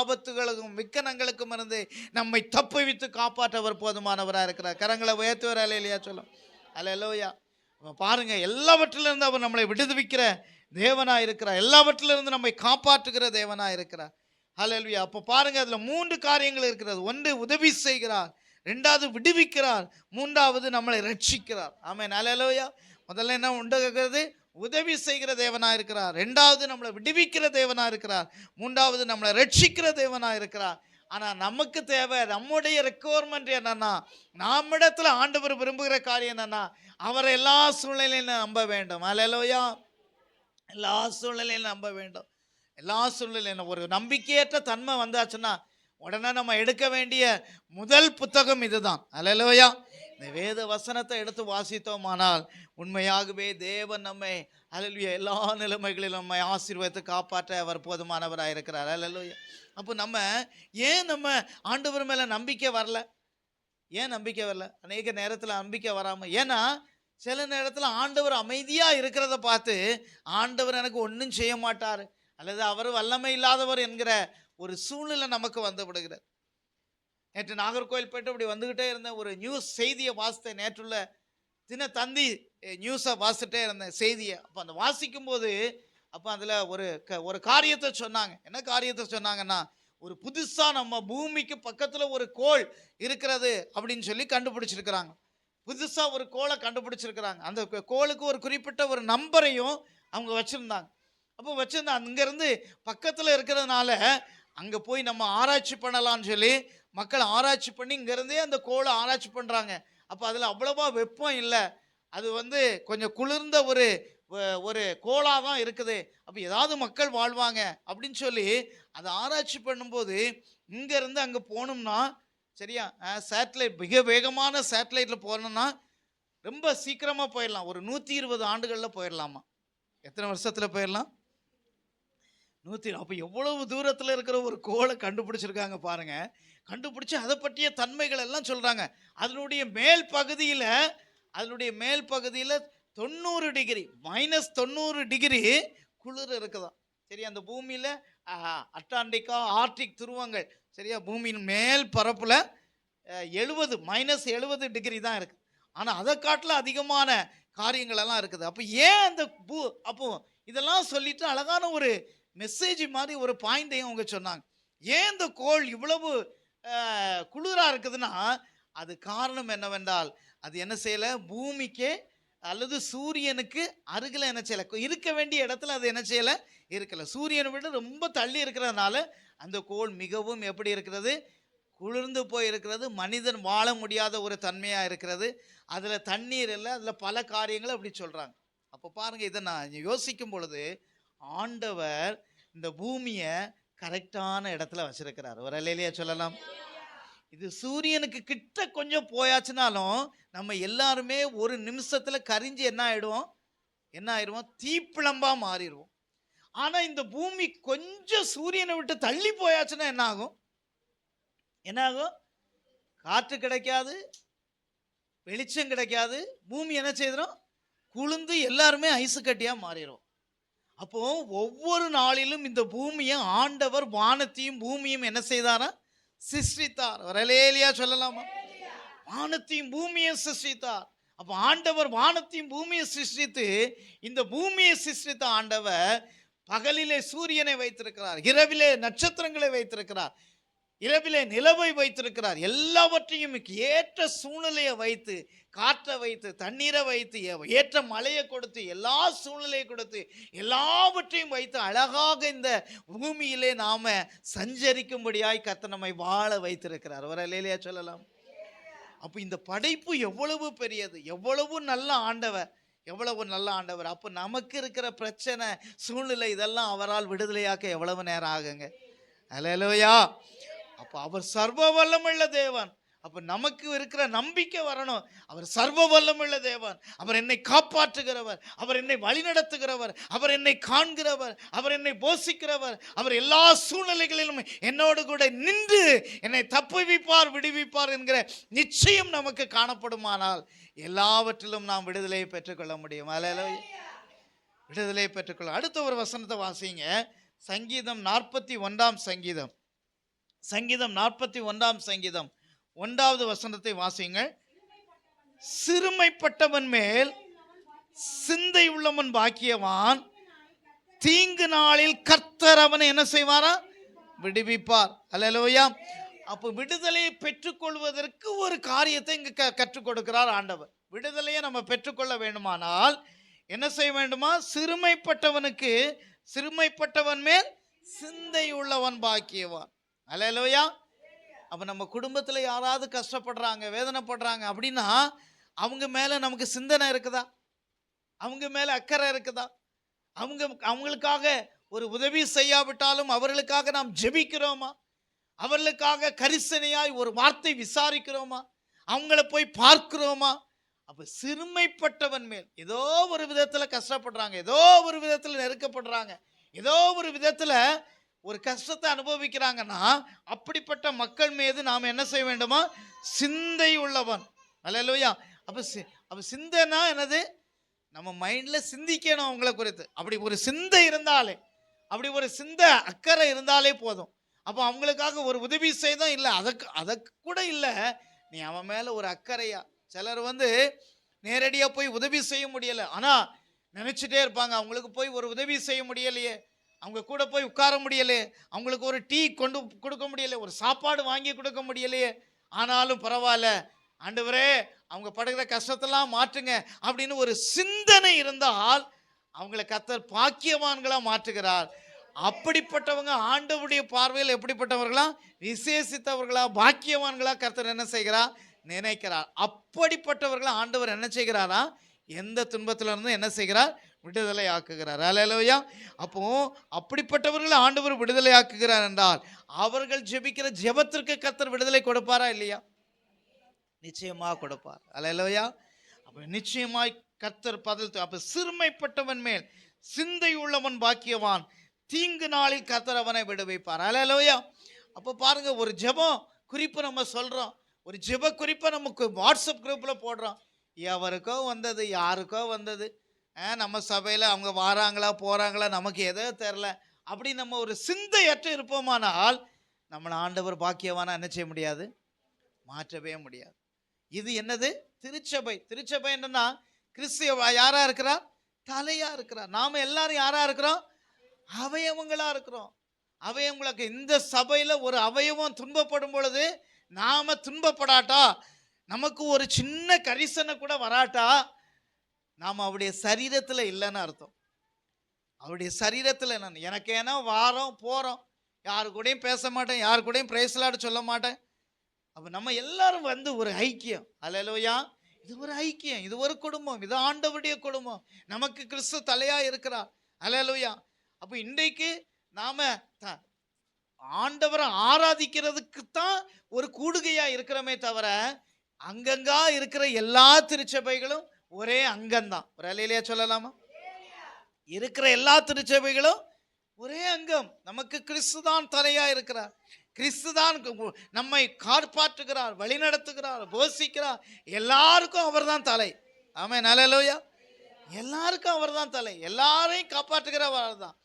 ஆபத்துகளுக்கும் விக்கனங்களுக்கும் இருந்து நம்மை தப்புவித்து காப்பாற்றவர் போதுமானவராக இருக்கிறார். கரங்களை உயர்த்துவார். அல்லேலூயா சொல்லும். அல்லேலூயா. பாருங்க, எல்லாவற்றிலிருந்து அவர் நம்மளை விடுவிக்கிற தேவனாக இருக்கிறார். எல்லாவற்றிலிருந்து நம்மை காப்பாற்றுகிற தேவனாக இருக்கிறார். ஹல்லேலூயா. அப்போ பாருங்க, அதில் 3 காரியங்கள் இருக்கிறது. 1 உதவி செய்கிறார், 2வது விடுவிக்கிறார், 3வது நம்மளை ரட்சிக்கிறார். ஆமென். ஹல்லேலூயா. முதல்ல என்ன உண்டாகிறது? உதவி செய்கிற தேவனாக இருக்கிறார். 2வது நம்மளை விடுவிக்கிற தேவனாக இருக்கிறார். 3வது நம்மளை ரட்சிக்கிற தேவனாக இருக்கிறார். ஆனால் நமக்கு தேவை, நம்முடைய ரெக்குவயர்மெண்ட் என்னன்னா, நம்மிடத்துல ஆண்டவர் விரும்புகிற காரியம் என்னன்னா, அவரை எல்லா சூழ்நிலையிலும் நம்ப வேண்டும். ஹல்லேலூயா. எல்லா சூழ்நிலையிலும் நம்ப வேண்டும். எல்லா சூழ்நிலையும் ஒரு நம்பிக்கையற்ற தன்மை வந்தாச்சுன்னா உடனே நம்ம எடுக்க வேண்டிய முதல் புத்தகம் இதுதான். அல்லேலூயா. இந்த வேத வசனத்தை எடுத்து வாசித்தோமானால் உண்மையாகவே தேவன் நம்மை, அல்லேலூயா, எல்லா நிலைமைகளிலும் நம்மை ஆசீர்வதித்து காப்பாற்ற அவர் போதுமானவராக இருக்கிறார். அல்லேலூயா. அப்போ நம்ம ஆண்டவர் மேலே நம்பிக்கை வரல. ஏன் நம்பிக்கை வரல? அநேக நேரத்தில் நம்பிக்கை வராமல், ஏன்னா சில நேரத்தில் ஆண்டவர் அமைதியாக இருக்கிறத பார்த்து ஆண்டவர் எனக்கு ஒன்றும் செய்ய மாட்டார், அல்லது அவர் வல்லமை இல்லாதவர் என்கிற ஒரு சூழ்நிலை நமக்கு வந்து விடுகிறார். நேற்று நாகர்கோவில் போய்ட்டு இப்படி வந்துக்கிட்டே இருந்த ஒரு நியூஸ் செய்தியை வாசித்தேன். நேற்றுள்ள தினத்தந்தி நியூஸை வாசிட்டே இருந்தேன் செய்தியை. அப்போ அந்த வாசிக்கும்போது அப்போ அதில் ஒரு காரியத்தை சொன்னாங்க. என்ன காரியத்தை சொன்னாங்கன்னா, ஒரு புதுசாக நம்ம பூமிக்கு பக்கத்தில் ஒரு கோள் இருக்கிறது அப்படின்னு சொல்லி கண்டுபிடிச்சிருக்கிறாங்க. புதுசாக ஒரு கோளை கண்டுபிடிச்சிருக்கிறாங்க. அந்த கோளுக்கு ஒரு குறிப்பிட்ட ஒரு நம்பரையும் அவங்க வச்சுருந்தாங்க. அப்போ வச்சிருந்தா அங்கேருந்து பக்கத்தில் இருக்கிறதுனால அங்கே போய் நம்ம ஆராய்ச்சி பண்ணலான்னு சொல்லி மக்கள் ஆராய்ச்சி பண்ணி இங்கேருந்தே அந்த கோளை ஆராய்ச்சி பண்ணுறாங்க. அப்போ அதில் அவ்வளோவா வெப்பம் இல்லை, அது வந்து கொஞ்சம் குளிர்ந்த ஒரு கோளாக தான் இருக்குது. அப்போ ஏதாவது மக்கள் வாழ்வாங்க அப்படின்னு சொல்லி அதை ஆராய்ச்சி பண்ணும்போது இங்கேருந்து அங்கே போகணும்னா, சரியா, சேட்டலைட், மிக வேகமான சேட்டலைட்டில் போகணும்னா ரொம்ப சீக்கிரமாக போயிடலாம். ஒரு 120 ஆண்டுகளில் போயிடலாமா? எத்தனை வருஷத்தில் போயிடலாம்? 100. அப்போ எவ்வளவு தூரத்தில் இருக்கிற ஒரு கோளை கண்டுபிடிச்சிருக்காங்க பாருங்க. கண்டுபிடிச்சி அதை பற்றிய தன்மைகள் எல்லாம் சொல்கிறாங்க. அதனுடைய மேல் பகுதியில் 90 டிகிரி, -90 டிகிரி குளிர் இருக்குதான். சரி, அந்த பூமியில் அட்லாண்டிக்கா, ஆர்டிக் துருவங்கள், சரியா, பூமியின் மேல் பரப்பில் -70 டிகிரி தான் இருக்குது. ஆனால் அதை காட்டில் அதிகமான காரியங்கள் எல்லாம் இருக்குது. அப்போ ஏன் அந்த அப்போ இதெல்லாம் சொல்லிட்டு அழகான ஒரு மெசேஜ் மாதிரி ஒரு பாயிண்டையும் அவங்க சொன்னாங்க. ஏன் இந்த கோள் இவ்வளவு குளிராக இருக்குதுன்னா, அது காரணம் என்னவென்றால், அது என்ன செய்யலை, பூமிக்கு அல்லது சூரியனுக்கு அருகில் என்ன செய்யலை, இருக்க வேண்டிய இடத்துல அது என்ன செய்யலை, இருக்கலை. சூரியனை விட ரொம்ப தள்ளி இருக்கிறதுனால அந்த கோள் மிகவும் எப்படி இருக்கிறது, குளிர்ந்து போய் இருக்கிறது. மனிதன் வாழ முடியாத ஒரு தன்மையாக இருக்கிறது. அதில் தண்ணீர் இல்லை, அதில் பல காரியங்கள் அப்படி சொல்கிறாங்க. அப்போ பாருங்கள், இதை நான் யோசிக்கும் பொழுது ஆண்டவர் இந்த பூமியை கரெக்டான இடத்துல வச்சிருக்கிறார். ஒரு அல்லேலூயா சொல்லலாம். இது சூரியனுக்கு கிட்ட கொஞ்சம் போயாச்சுனாலும் நம்ம எல்லாருமே ஒரு நிமிஷத்துல கரிஞ்சு என்ன ஆயிடுவோம், தீப்பிழம்பா மாறிடுவோம். ஆனா இந்த பூமி கொஞ்சம் சூரியனை விட்டு தள்ளி போயாச்சுன்னா என்ன ஆகும்? காற்று கிடைக்காது, வெளிச்சம் கிடைக்காது, பூமி என்ன செய்திடும், குளிர்ந்து எல்லாருமே ஐசு கட்டியா மாறிடும். அப்போ ஒவ்வொரு நாளிலும் இந்த பூமியை ஆண்டவர் வானத்தையும் பூமியும் என்ன செய்தாரா, சிருஷ்டித்தார். வரலேலியா சொல்லலாமா? வானத்தையும் பூமியை சிருஷ்டித்தார். அப்போ ஆண்டவர் வானத்தையும் பூமியை சிருஷ்டித்து, இந்த பூமியை சிருஷ்டித்த ஆண்டவர் பகலிலே சூரியனை வைத்திருக்கிறார், இரவிலே நட்சத்திரங்களை வைத்திருக்கிறார், இரவிலே நிலவை வைத்திருக்கிறார். எல்லாவற்றையும் ஏற்ற சூழ்நிலையை வைத்து, காற்றை வைத்து, தண்ணீரை வைத்து, ஏற்ற மழையை கொடுத்து, எல்லா சூழ்நிலையை கொடுத்து, எல்லாவற்றையும் வைத்து அழகாக இந்த பூமியிலே நாம சஞ்சரிக்கும்படியாய் கர்த்தர் நம்மை வாழ வைத்திருக்கிறார். ஒரு அல்லேலூயா சொல்லலாம். அப்போ இந்த படைப்பு எவ்வளவு பெரியது, எவ்வளவு நல்ல ஆண்டவர், எவ்வளவு நல்ல ஆண்டவர். அப்போ நமக்கு இருக்கிற பிரச்சனை, சூழ்நிலை, இதெல்லாம் அவரால் விடுதலையாக்க எவ்வளவு நேரம் ஆகுங்க? அல்லேலூயா. அப்போ அவர் சர்வ வல்லமுள்ள தேவன். அப்போ நமக்கு இருக்கிற நம்பிக்கை வரணும், அவர் சர்வ வல்லமுள்ள தேவன், அவர் என்னை காப்பாற்றுகிறவர், அவர் என்னை வழிநடத்துகிறவர், அவர் என்னை காண்கிறவர், அவர் என்னை போஷிக்கிறவர், அவர் எல்லா சூழ்நிலைகளிலும் என்னோடு கூட நின்று என்னை தப்புவிப்பார், விடுவிப்பார் என்கிற நிச்சயம் நமக்கு காணப்படுமானால் எல்லாவற்றிலும் நாம் விடுதலையை பெற்றுக்கொள்ள முடியும். அல்லேலூயா. விடுதலையை பெற்றுக்கொள்ள. அடுத்த ஒரு வசனத்தை வாசிங்க. சங்கீதம் 41 சங்கீதம், சங்கீதம் 41 சங்கீதம் 1வது வசனத்தை வாசியுங்கள். சிறுமைப்பட்டவன் மேல் சிந்தை உள்ளவன் பாக்கியவான், தீங்கு நாளில் கர்த்தர் அவனை என்ன செய்வாரா, விடுவிப்பார். அல்லேலூயா. அப்போ விடுதலையை பெற்றுக்கொள்வதற்கு ஒரு காரியத்தை இங்கு கற்றுக் கொடுக்கிறார் ஆண்டவர். விடுதலையை நம்ம பெற்றுக்கொள்ள வேண்டுமானால் என்ன செய்ய வேண்டுமா, சிறுமைப்பட்டவன் மேல் சிந்தை உள்ளவன் பாக்கியவான். அல்லேலூயா. அப்போ நம்ம குடும்பத்தில் யாராவது கஷ்டப்படுறாங்க, வேதனைப்படுறாங்க அப்படின்னா அவங்க மேலே நமக்கு சிந்தனை இருக்குதா, அவங்க மேலே அக்கறை இருக்குதா, அவங்களுக்காக ஒரு உதவி செய்யாவிட்டாலும் அவர்களுக்காக நாம் ஜெபிக்கிறோமா, அவர்களுக்காக கரிசனையாய் ஒரு வார்த்தை விசாரிக்கிறோமா, அவங்கள போய் பார்க்கிறோமா? அப்போ சிறுமைப்பட்டவன் மேல் ஏதோ ஒரு விதத்தில் கஷ்டப்படுறாங்க, ஏதோ ஒரு விதத்தில் நெருக்கப்படுறாங்க, ஏதோ ஒரு விதத்தில் ஒரு கஷ்டத்தை அனுபவிக்கிறாங்கன்னா அப்படிப்பட்ட மக்கள் மீது நாம் என்ன செய்ய வேண்டுமா, சிந்தை உள்ளவன். அல்லேலூயா. அப்போ சிந்தைனா என்னது, நம்ம மைண்டில் சிந்திக்கணும் அவங்கள குறித்து. அப்படி ஒரு சிந்தை இருந்தாலே, அப்படி ஒரு சிந்தை அக்கறை இருந்தாலே போதும். அப்போ அவங்களுக்காக ஒரு உதவி செய்தும் இல்லை, அதற்கு கூட இல்லை, நீ அவன் மேலே ஒரு அக்கறையா. சிலர் நேரடியாக போய் உதவி செய்ய முடியலை, ஆனால் நினச்சிட்டே இருப்பாங்க, அவங்களுக்கு போய் ஒரு உதவி செய்ய முடியலையே, அவங்க கூட போய் உட்கார முடியலையே, அவங்களுக்கு ஒரு டீ கொண்டு கொடுக்க முடியலையே, ஒரு சாப்பாடு வாங்கி கொடுக்க முடியலையே, ஆனாலும் பரவாயில்ல ஆண்டவரே அவங்க படுகிற கஷ்டத்தெல்லாம் மாற்றுங்க அப்படின்னு ஒரு சிந்தனை இருந்தால் அவங்கள கர்த்தர் பாக்கியவான்களா மாற்றுகிறார். அப்படிப்பட்டவங்க ஆண்டவருடைய பார்வையில் எப்படிப்பட்டவர்களா, விசேஷித்தவர்களா, பாக்கியவான்களா கர்த்தர் என்ன செய்கிறார், நினைக்கிறார். அப்படிப்பட்டவர்களா ஆண்டவர் என்ன செய்கிறாரா, எந்த துன்பத்துல இருந்து என்ன செய்கிறார், விடுதலை ஆக்குகிறார். அல்லேலூயா. அப்போ அப்படிப்பட்டவர்களை ஆண்டவர் விடுதலை ஆக்குகிறார் என்றால் அவர்கள் ஜெபிக்கிற ஜெபத்திற்கு கர்த்தர் விடுதலை கொடுப்பாரா இல்லையா? நிச்சயமா கொடுப்பார். அல்லேலூயா. அப்ப நிச்சயமாய் கர்த்தர் பதில். அப்ப சிறுமைப்பட்டவன் மேல் சிந்தை உள்ளவன் பாக்கியவான், தீங்கு நாளில் கர்த்தர் அவனை விடுவிப்பார். அல்லேலூயா. அப்போ பாருங்க, ஒரு ஜெபம் குறிப்பு நம்ம சொல்றோம், ஒரு ஜெப குறிப்பை நமக்கு வாட்ஸ்அப் குரூப்ல போடுறோம். எவருக்கோ வந்தது, யாருக்கோ வந்தது, நம்ம சபையில் அவங்க வராங்களா போகிறாங்களா நமக்கு எதோ தெரில, அப்படி நம்ம ஒரு சிந்தையற்று இருப்போமானால் நம்மளை ஆண்டவர் பாக்கியவானா என்ன செய்ய முடியாது, மாற்றவே முடியாது. இது என்னது, திருச்சபை. திருச்சபை என்னன்னா கிறிஸ்து யாரா இருக்கிறார், தலையா இருக்கிறார். நாம எல்லாரும் யாரா இருக்கிறோம், அவயவங்களா இருக்கிறோம். அவயவங்களுக்கு இந்த சபையில் ஒரு அவயவம் துன்பப்படும் பொழுது நாம துன்பப்படாட்டா, நமக்கு ஒரு சின்ன கரிசனை கூட வராட்டா, நாம் அவருடைய சரீரத்தில் இல்லைன்னு அர்த்தம். அவருடைய சரீரத்தில் என்னன்னு, எனக்கு ஏன்னா வாரம் போகிறோம், யாரு கூடயும் பேச மாட்டேன், யாரு கூடயும் பிரைஸ்லாட சொல்ல மாட்டேன். அப்போ நம்ம எல்லாரும் ஒரு ஐக்கியம். அல்லேலூயா. இது ஒரு ஐக்கியம், இது ஒரு குடும்பம், இது ஆண்டவருடைய குடும்பம், நமக்கு கிறிஸ்து தலையா இருக்கிறார். அல்லேலூயா. அப்போ இன்றைக்கு நாம ஆண்டவரை ஆராதிக்கிறதுக்கு தான் ஒரு கூடுகையா இருக்கிறோமே தவிர அங்கங்கா இருக்கிற எல்லா திருச்சபைகளும் ஒரே அங்கம்தான். ஒரு அலையிலேயே சொல்லலாமா? இருக்கிற எல்லா திருச்சபைகளும் ஒரே அங்கம். நமக்கு கிறிஸ்து தான் தலையா இருக்கிறார். கிறிஸ்து தான் நம்மை காப்பாற்றுகிறார், வழிநடத்துகிறார், போஷிக்கிறார். எல்லாருக்கும் அவர் தான் தலை. ஆமென், அல்லேலூயா. எல்லாருக்கும் அவர் தான் தலை, எல்லாரையும் காப்பாற்றுகிறவர் தான்.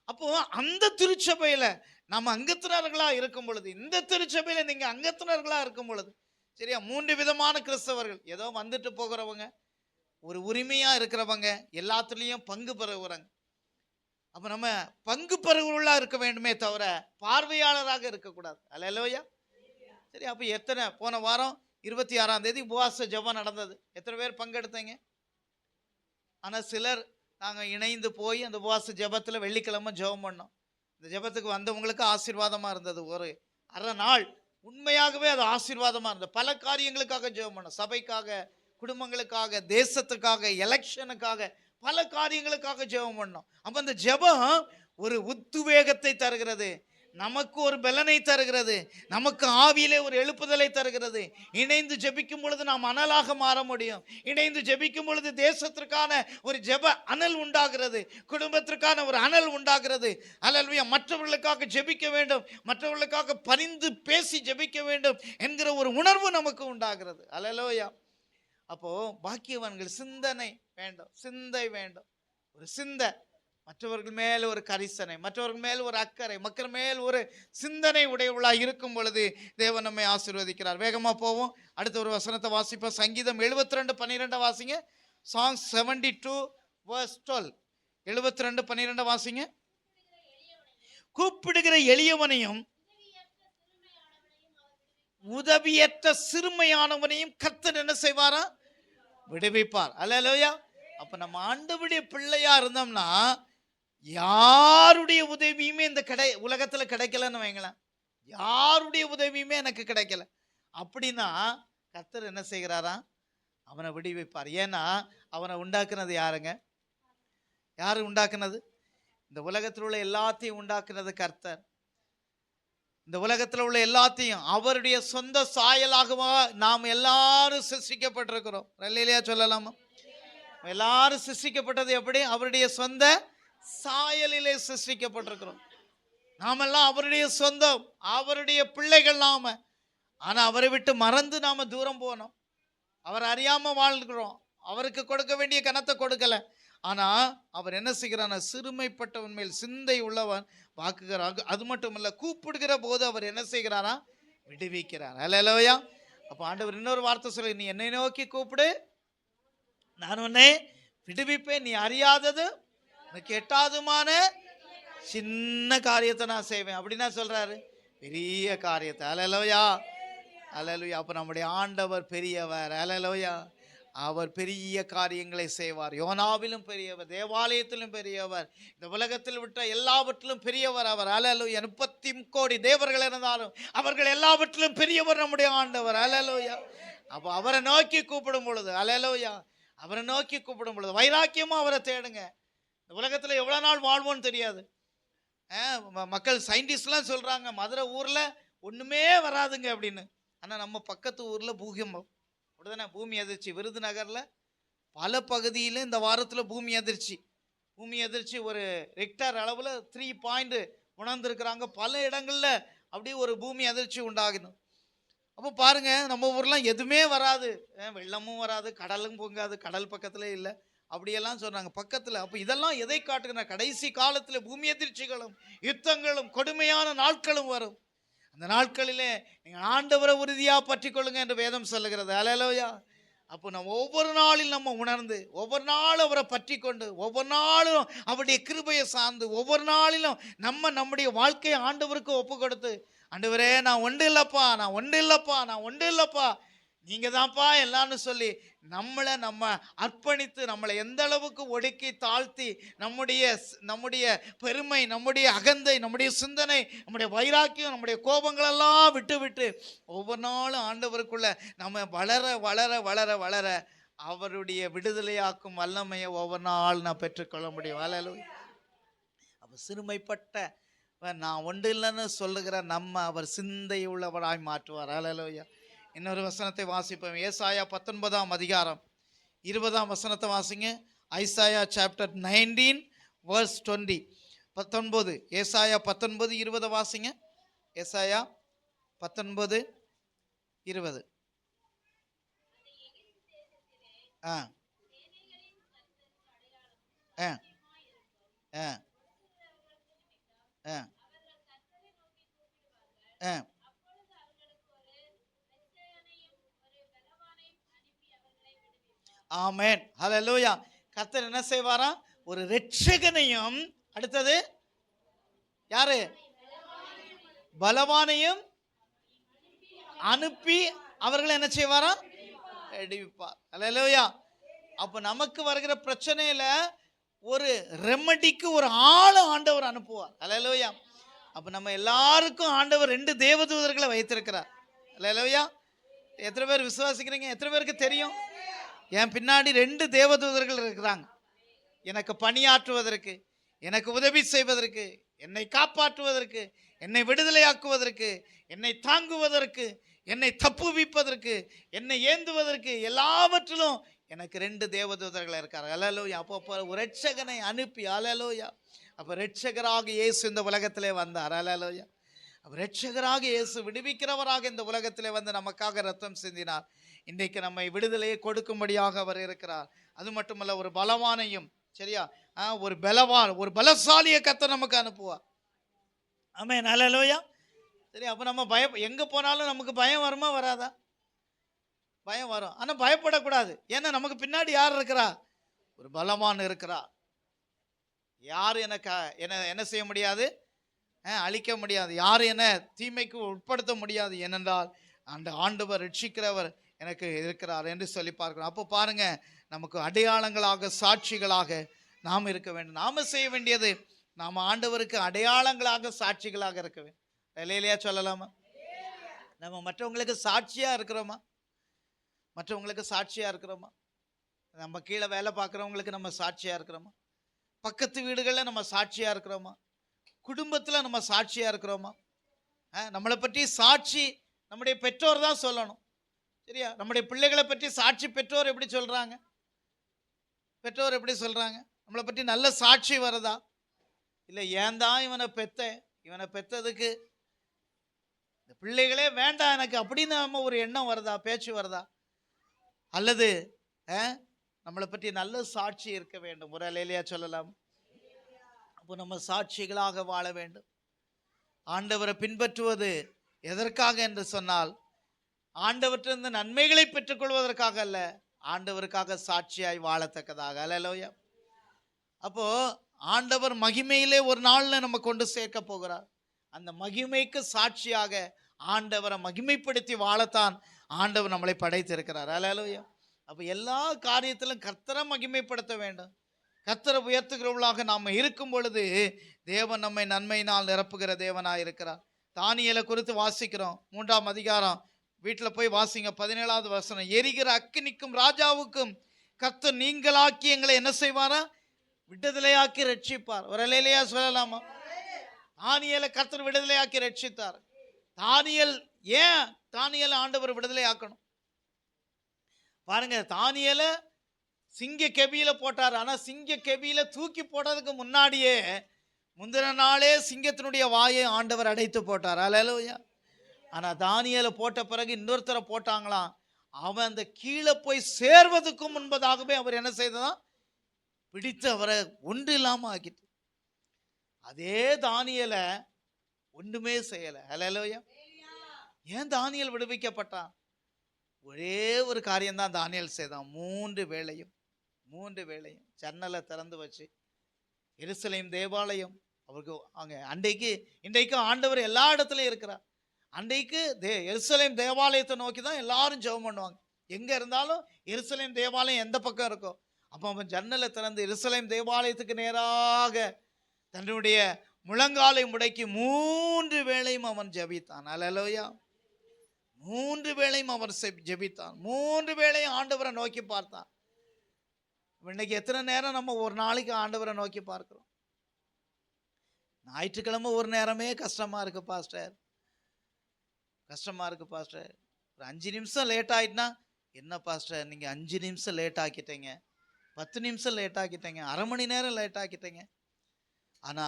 அப்போ அந்த திருச்சபையில நம்ம அங்கத்தினர்களா இருக்கும் பொழுது, இந்த திருச்சபையில நீங்க அங்கத்தினர்களா இருக்கும் பொழுது, சரியா, 3 விதமான கிறிஸ்தவர்கள். ஏதோ வந்துட்டு போகிறவங்க, ஒரு உரிமையா இருக்கிறவங்க, எல்லாத்துலேயும் பங்கு பெறுகிறாங்க. அப்ப நம்ம பங்கு பெறுவர்களா இருக்க வேண்டுமே தவிர பார்வையாளராக இருக்கக்கூடாது. அல்லேலூயா. சரி, அப்ப எத்தனை, போன வாரம் 26ஆம் தேதி உபவாச ஜெபம் நடந்தது. எத்தனை பேர் பங்கெடுத்தீங்க? ஆனா சிலர் நாங்கள் இணைந்து போய் அந்த உபவாச ஜெபத்தில் வெள்ளிக்கிழமை ஜெபம் பண்ணோம். இந்த ஜெபத்துக்கு வந்தவங்களுக்கு ஆசீர்வாதமாக இருந்தது. ஒரு அரை நாள் உண்மையாகவே அது ஆசீர்வாதமாக இருந்தது. பல காரியங்களுக்காக ஜெபம் பண்ணோம். சபைக்காக, குடும்பங்களுக்காக, தேசத்துக்காக, எலெக்ஷனுக்காக, பல காரியங்களுக்காக ஜெபம் பண்ணோம். அப்போ அந்த ஜெபம் ஒரு உத்வேகத்தை தருகிறது, நமக்கு ஒரு பலனை தருகிறது, நமக்கு ஆவியிலே ஒரு எழுப்புதலை தருகிறது. இணைந்து ஜெபிக்கும் பொழுது நாம் அனலாக மாற முடியும். இணைந்து ஜெபிக்கும் பொழுது தேசத்திற்கான ஒரு ஜெப அனல் உண்டாகிறது, குடும்பத்திற்கான ஒரு அனல் உண்டாகிறது. அல்லேலூயா. மற்றவர்களுக்காக ஜெபிக்க வேண்டும், மற்றவர்களுக்காக பரிந்து பேசி ஜெபிக்க வேண்டும் என்கிற ஒரு உணர்வு நமக்கு உண்டாகிறது. அல்லேலூயா. அப்போ பாக்கியவான்கள் சிந்தனை வேண்டும், சிந்தை வேண்டும். ஒரு சிந்தை, மற்றவர்கள் மேல் ஒரு கரிசனை, மற்றவர்கள் மேல் ஒரு அக்கறை, மக்கள் மேல் ஒரு சிந்தனை உடையவளாக இருக்கும் பொழுது தேவன் நம்மை ஆசீர்வதிக்கிறார். வேகமா போவோம். அடுத்த ஒரு வசனத்தை வாசிப்போம். சங்கீதம் 72:12 வாசிங்க. Psalm 72:12. 72:12 வாசிங்க. கூப்பிடுகிற எளியவனையும் உதவியற்ற சிறுமையானவனையும் கர்த்தர் என்ன செய்வாரா? விடுவிப்பார். அல்லேலூயா. அப்ப நம்ம ஆண்டவருடைய பிள்ளையா இருந்தோம்னா யாருடைய உதவியுமே இந்த உலகத்துல கிடைக்கலன்னு வைங்களேன். யாருடைய உதவியுமே எனக்கு கிடைக்கல அப்படின்னா கர்த்தர் என்ன செய்கிறாரா? அவனை விடுவிப்பார். ஏன்னா அவனை உண்டாக்குனது யாருங்க? யாரு உண்டாக்குனது? இந்த உலகத்தில் உள்ள எல்லாத்தையும் உண்டாக்குனது கர்த்தர். இந்த உலகத்தில் உள்ள எல்லாத்தையும் அவருடைய சொந்த சாயலாகவா நாம் எல்லாரும் சிருஷ்டிக்கப்பட்டிருக்கிறோம். இல்லையா சொல்லலாமா? எல்லாரும் சிருஷ்டிக்கப்பட்டது எப்படி? அவருடைய சொந்த சாயலிலே சிருஷ்டிக்கப்பட்டிருக்கிறோம். நாமெல்லாம் அவருடைய சொந்தம், அவருடைய பிள்ளைகள் நாம. ஆனா அவரை விட்டு மறந்து நாம தூரம் போனோம். அவர் அறியாம வாழ்கிறோம். அவருக்கு கொடுக்க வேண்டிய கனத்தை கொடுக்கல. ஆனா அவர் என்ன செய்கிறார்? சிறுமைப்பட்டவன் மேல் சிந்தை உள்ளவன் வாக்குகிறார். அது மட்டும் இல்ல, கூப்பிடுகிற போது அவர் என்ன செய்கிறாரா? விடுவிக்கிறார். அல்லேலூயா. அப்ப ஆண்டவர் இன்னொரு வார்த்தை சொல்லி, நீ என்னை நோக்கி கூப்பிடு, நான் உன்னை விடுவிப்பேன். நீ அறியாதது, உனக்கு எட்டாதுமான சின்ன காரியத்தை நான் செய்வேன் அப்படின்னா சொல்றாரு, பெரிய காரியத்தை. அல்லேலூயா, அல்லேலூயா. அப்ப நம்முடைய ஆண்டவர் பெரியவர். அல்லேலூயா. அவர் பெரிய காரியங்களை செய்வார். யோனாவிலும் பெரியவர், தேவாலயத்திலும் பெரியவர், இந்த உலகத்தில் விட்ட எல்லாவற்றிலும் பெரியவர் அவர். அல்லேலூயா. 30 கோடி தேவர்கள் இருந்தாலும் அவர்கள் எல்லாவற்றிலும் பெரியவர் நம்முடைய ஆண்டவர். அல்லேலூயா. அப்போ அவரை நோக்கி கூப்பிடும் பொழுது, அல்லேலூயா, அவரை நோக்கி கூப்பிடும் பொழுது வைராக்கியமா அவரை தேடுங்க. இந்த உலகத்தில் எவ்வளோ நாள் வாழ்வோன்னு தெரியாது. மக்கள் சயின்டிஸ்ட்லாம் சொல்றாங்க மதுரை ஊர்ல ஒண்ணுமே வராதுங்க அப்படின்னு. ஆனா நம்ம பக்கத்து ஊர்ல பூகம்பம், அப்படிதானே? பூமி அதிர்ச்சி. விருதுநகர்ல பல பகுதியில் இந்த வாரத்தில் பூமி அதிர்ச்சி ஒரு ரெக்டர் அளவில் 3 பாயிண்ட் உணர்ந்துருக்கிறாங்க. பல இடங்கள்ல அப்படியே ஒரு பூமி அதிர்ச்சி உண்டாகுது. அப்போ பாருங்க, நம்ம ஊர்லாம் எதுவுமே வராது, வெள்ளமும் வராது, கடலும் பொங்காது, கடல் பக்கத்துல இல்லை அப்படியெல்லாம் சொல்றாங்க பக்கத்துல. அப்போ இதெல்லாம் எதை காட்டுகிற? கடைசி காலத்துல பூமி அதிர்ச்சிகளும் யுத்தங்களும் கொடுமையான நாட்களும் வரும். அந்த நாட்களிலே நீங்கள் ஆண்டவரை உறுதியாக பற்றி கொள்ளுங்க என்று வேதம் சொல்லுகிறது. அல்லேலூயா. அப்போ நம்ம ஒவ்வொரு நாளில் நம்ம உணர்ந்து, ஒவ்வொரு நாளும் அவரை பற்றி கொண்டு, ஒவ்வொரு நாளும் அவருடைய கிருபையை சார்ந்து, ஒவ்வொரு நாளிலும் நம்முடைய வாழ்க்கையை ஆண்டவருக்கு ஒப்பு கொடுத்து, ஆண்டவரே நான் ஒன்று இல்லைப்பா, நீங்கள் தான்ப்பா எல்லாம்னு சொல்லி நம்ம அர்ப்பணித்து, நம்மளை எந்த அளவுக்கு ஒடுக்கி தாழ்த்தி, நம்முடைய பெருமை, நம்முடைய அகந்தை, நம்முடைய சிந்தனை, நம்முடைய வைராக்கியம், நம்முடைய கோபங்களெல்லாம் விட்டு ஒவ்வொரு நாளும் ஆண்டவருக்குள்ள நம்ம வளர அவருடைய விடுதலையாக்கும் வல்லமையை ஒவ்வொரு நாள் நான் பெற்றுக்கொள்ள முடியும். அல்லேலூயா. அப்போ சிறுமைப்பட்ட நான் ஒன்று இல்லைன்னு சொல்லுகிற நம்ம அவர் சிந்தை உள்ளவராய் மாற்றுவார். ஹல்லேலூயா. இன்னொரு வசனத்தை வாசிப்போம். ஏசாயா 19ஆம் அதிகாரம் 20ஆம் வசனத்தை வாசிங்க. Isaiah chapter 19 verse 20. 19. ஏசாயா 19:20 வாசிங்க. ஏசாயா 19:20. ஆ ஆ ஆ ஆ ஆ ஆமென். ஹல்லேலூயா. கர்த்தர் என்ன செய்வாரா? ஒரு இரட்சகனையும், அடுத்தது யாரு? பலவானையும் அனுப்பி அவர்களை என்ன செய்வாரா? எடுப்பார். ஹல்லேலூயா. அப்ப நமக்கு வருகிற பிரச்சனையில ஒரு ரெமடிக்கு ஒரு ஆளை ஆண்டவர் அனுப்புவார். ஹல்லேலூயா. அப்ப நம்ம எல்லாருக்கும் ஆண்டவர் 2 தேவதூதர்களை வைத்திருக்கிறார். ஹல்லேலூயா. எத்தனை பேர் விசுவாசிக்கிறீங்க? எத்தனை பேருக்கு தெரியும்? என் பின்னாடி 2 தேவதூதர்கள் இருக்கிறாங்க. எனக்கு பணியாற்றுவதற்கு, எனக்கு உதவி செய்வதற்கு, என்னை காப்பாற்றுவதற்கு, என்னை விடுதலையாக்குவதற்கு, என்னை தாங்குவதற்கு, என்னை தப்புவிப்பதற்கு, என்னை ஏந்துவதற்கு, எல்லாவற்றிலும் எனக்கு 2 தேவதூதர்கள் இருக்காங்க. ஹல்லேலூயா. அப்போ ஒரு இரட்சகனை அனுப்பி, ஹல்லேலூயா. அப்போ இரட்சகராக இயேசு இந்த உலகத்திலே வந்தார். ஹல்லேலூயா. அப்போ இரட்சகராக இயேசு விடுவிக்கிறவராக இந்த உலகத்திலே வந்து நமக்காக ரத்தம் சிந்தினார். இன்றைக்கு நம்மை விடுதலையை கொடுக்கும்படியாக அவர் இருக்கிறார். அது மட்டுமல்ல, ஒரு பலவானையும், சரியா, ஒரு பலசாலியை கர்த்தர் நமக்கு அனுப்புவார். ஆமென். ஹல்லேலூயா. சரி, அப்போ நம்ம எங்கே போனாலும் நமக்கு பயம் வருமா வராதா? பயம் வரும். ஆனால் பயப்படக்கூடாது. ஏன்னா நமக்கு பின்னாடி யார் இருக்கிறா? ஒரு பலவான் இருக்கிறா. யார் எனக்கு என்ன செய்ய முடியாது? அழிக்க முடியாது. யார் என்ன தீமைக்கு உட்படுத்த முடியாது. ஏனென்றால் அந்த ஆண்டவர் ரட்சிக்கிறவர் எனக்கு இருக்கிறார் என்று சொல்லி பார்க்கிறோம். அப்போ பாருங்க, நமக்கு அடையாளங்களாக, சாட்சிகளாக நாம் இருக்க வேண்டும். நாம செய்ய வேண்டியது, நாம் ஆண்டவருக்கு அடையாளங்களாக, சாட்சிகளாக இருக்க வேண்டும். இல்லையா? சொல்லலாமா? நம்ம மற்றவங்களுக்கு சாட்சியா இருக்கிறோமா? மற்றவங்களுக்கு சாட்சியா இருக்கிறோமா? நம்ம கீழே வேலை பார்க்குறவங்களுக்கு நம்ம சாட்சியா இருக்கிறோமா? பக்கத்து வீடுகளில் நம்ம சாட்சியா இருக்கிறோமா? குடும்பத்தில் நம்ம சாட்சியா இருக்கிறோமா? நம்மளை பற்றி சாட்சி நம்முடைய பெற்றோர் தான் சொல்லணும். சரியா? நம்முடைய பிள்ளைகளை பற்றி சாட்சி பெற்றோர் எப்படி சொல்றாங்க? பெற்றோர் எப்படி சொல்றாங்க? நம்மளை பற்றி நல்ல சாட்சி வருதா? இல்லை ஏன் தான் இவனை பெற்றதுக்கு இந்த பிள்ளைகளே வேண்டாம் எனக்கு அப்படின்னு நம்ம ஒரு எண்ணம் வருதா? பேச்சு வருதா? அல்லது நம்மளை பற்றி நல்ல சாட்சி இருக்க வேண்டும். ஒரு அலையிலையா சொல்லலாம். அப்போ நம்ம சாட்சிகளாக வாழ வேண்டும். ஆண்டவரை பின்பற்றுவது எதற்காக என்று சொன்னால், ஆண்டவற்றிலிருந்து நன்மைகளை பெற்றுக்கொள்வதற்காக அல்ல, ஆண்டவருக்காக சாட்சியாய் வாழத்தக்கதாக. ஹல்லேலூயா. அப்போ ஆண்டவர் மகிமையிலே ஒரு நாள்ல நம்ம கொண்டு சேர்க்க போகிறார். அந்த மகிமைக்கு சாட்சியாக ஆண்டவரை மகிமைப்படுத்தி வாழத்தான் ஆண்டவர் நம்மளை படைத்திருக்கிறார். ஹல்லேலூயா. அப்போ எல்லா காரியத்திலும் கர்த்தரை மகிமைப்படுத்த வேண்டும். கர்த்தரை உயர்த்துகிறவர்களாக நாம் இருக்கும் பொழுது தேவன் நம்மை நன்மையினால் நிரப்புகிற தேவனாக இருக்கிறார். தானியேலை குறித்து வாசிக்கிறோம். 3ஆம் அதிகாரம் வீட்டில் போய் வாசிங்க. 17வது வசனம். எரிகிற அக்கினிக்கும் ராஜாவுக்கும் கர்த்தர் நீங்களாக்கி எங்களை என்ன செய்வாரா? விடுதலையாக்கி ரட்சிப்பார். ஒரு அலையிலையா சொல்லலாமா? தானியேலை கர்த்தர் விடுதலையாக்கி ரட்சித்தார். தானியேலை ஆண்டவர் விடுதலையாக்கணும். பாருங்க, தானியேலை சிங்க கெபியில போட்டார். ஆனால் சிங்க கெபியில தூக்கி போட்டதுக்கு முன்னாடியே முந்தின நாளே சிங்கத்தினுடைய வாயை ஆண்டவர் அடைத்து போட்டார். ஹல்லேலூயா. ஆனால் தானியேலை போட்ட பிறகு இன்னொருத்தரை போட்டாங்களாம். அவன் அந்த கீழே போய் சேர்வதற்கும் முன்பதாகவே அவர் என்ன செய்ததான்? பிடித்து அவரை ஒன்று இல்லாமல் ஆக்கிட்டு. அதே தானியேலை ஒன்றுமே செய்யலை. ஹல்லேலூயா. ஏன் தானியேல் விடுவிக்கப்பட்டான்? ஒரே ஒரு காரியம்தான் தானியேல் செய்தான். 3 வேளையும் ஜன்னலை திறந்து வச்சு எருசலேம் தேவாலயம் அவருக்கு அங்கே இன்றைக்கு ஆண்டவர் எல்லா இடத்துலையும் இருக்கிறார். அன்றைக்கு எருசலேம் தேவாலயத்தை நோக்கி தான் எல்லாரும் ஜெபம் பண்ணுவாங்க. எங்கே இருந்தாலும் எருசலேம் தேவாலயம் எந்த பக்கம் இருக்கோ அப்போ அவன் ஜன்னலை திறந்து எருசலேம் தேவாலயத்துக்கு நேராக தன்னுடைய முழங்காலை முடக்கி 3 வேளையும் அவன் ஜெபித்தான். ஹல்லேலூயா. 3 வேளையும் அவர் ஜெபித்தான். 3 வேளையும் ஆண்டவரை நோக்கி பார்த்தான். இன்னைக்கு எத்தனை நேரம் நம்ம ஒரு நாளைக்கு ஆண்டவரை நோக்கி பார்க்கிறோம்? ஞாயிற்றுக்கிழமை ஒரு நேரமே கஷ்டமா இருக்கு பாஸ்டர், கஷ்டமா இருக்கு பாஸ்டர். ஒரு 5 நிமிஷம் லேட் ஆயிட்டுனா, என்ன பாஸ்டர் நீங்க 5 நிமிஷம் லேட் ஆக்கிட்டீங்க, 10 நிமிஷம் லேட் ஆக்கிட்டீங்க, அரை மணி நேரம் லேட் ஆக்கிட்டீங்க. ஆனா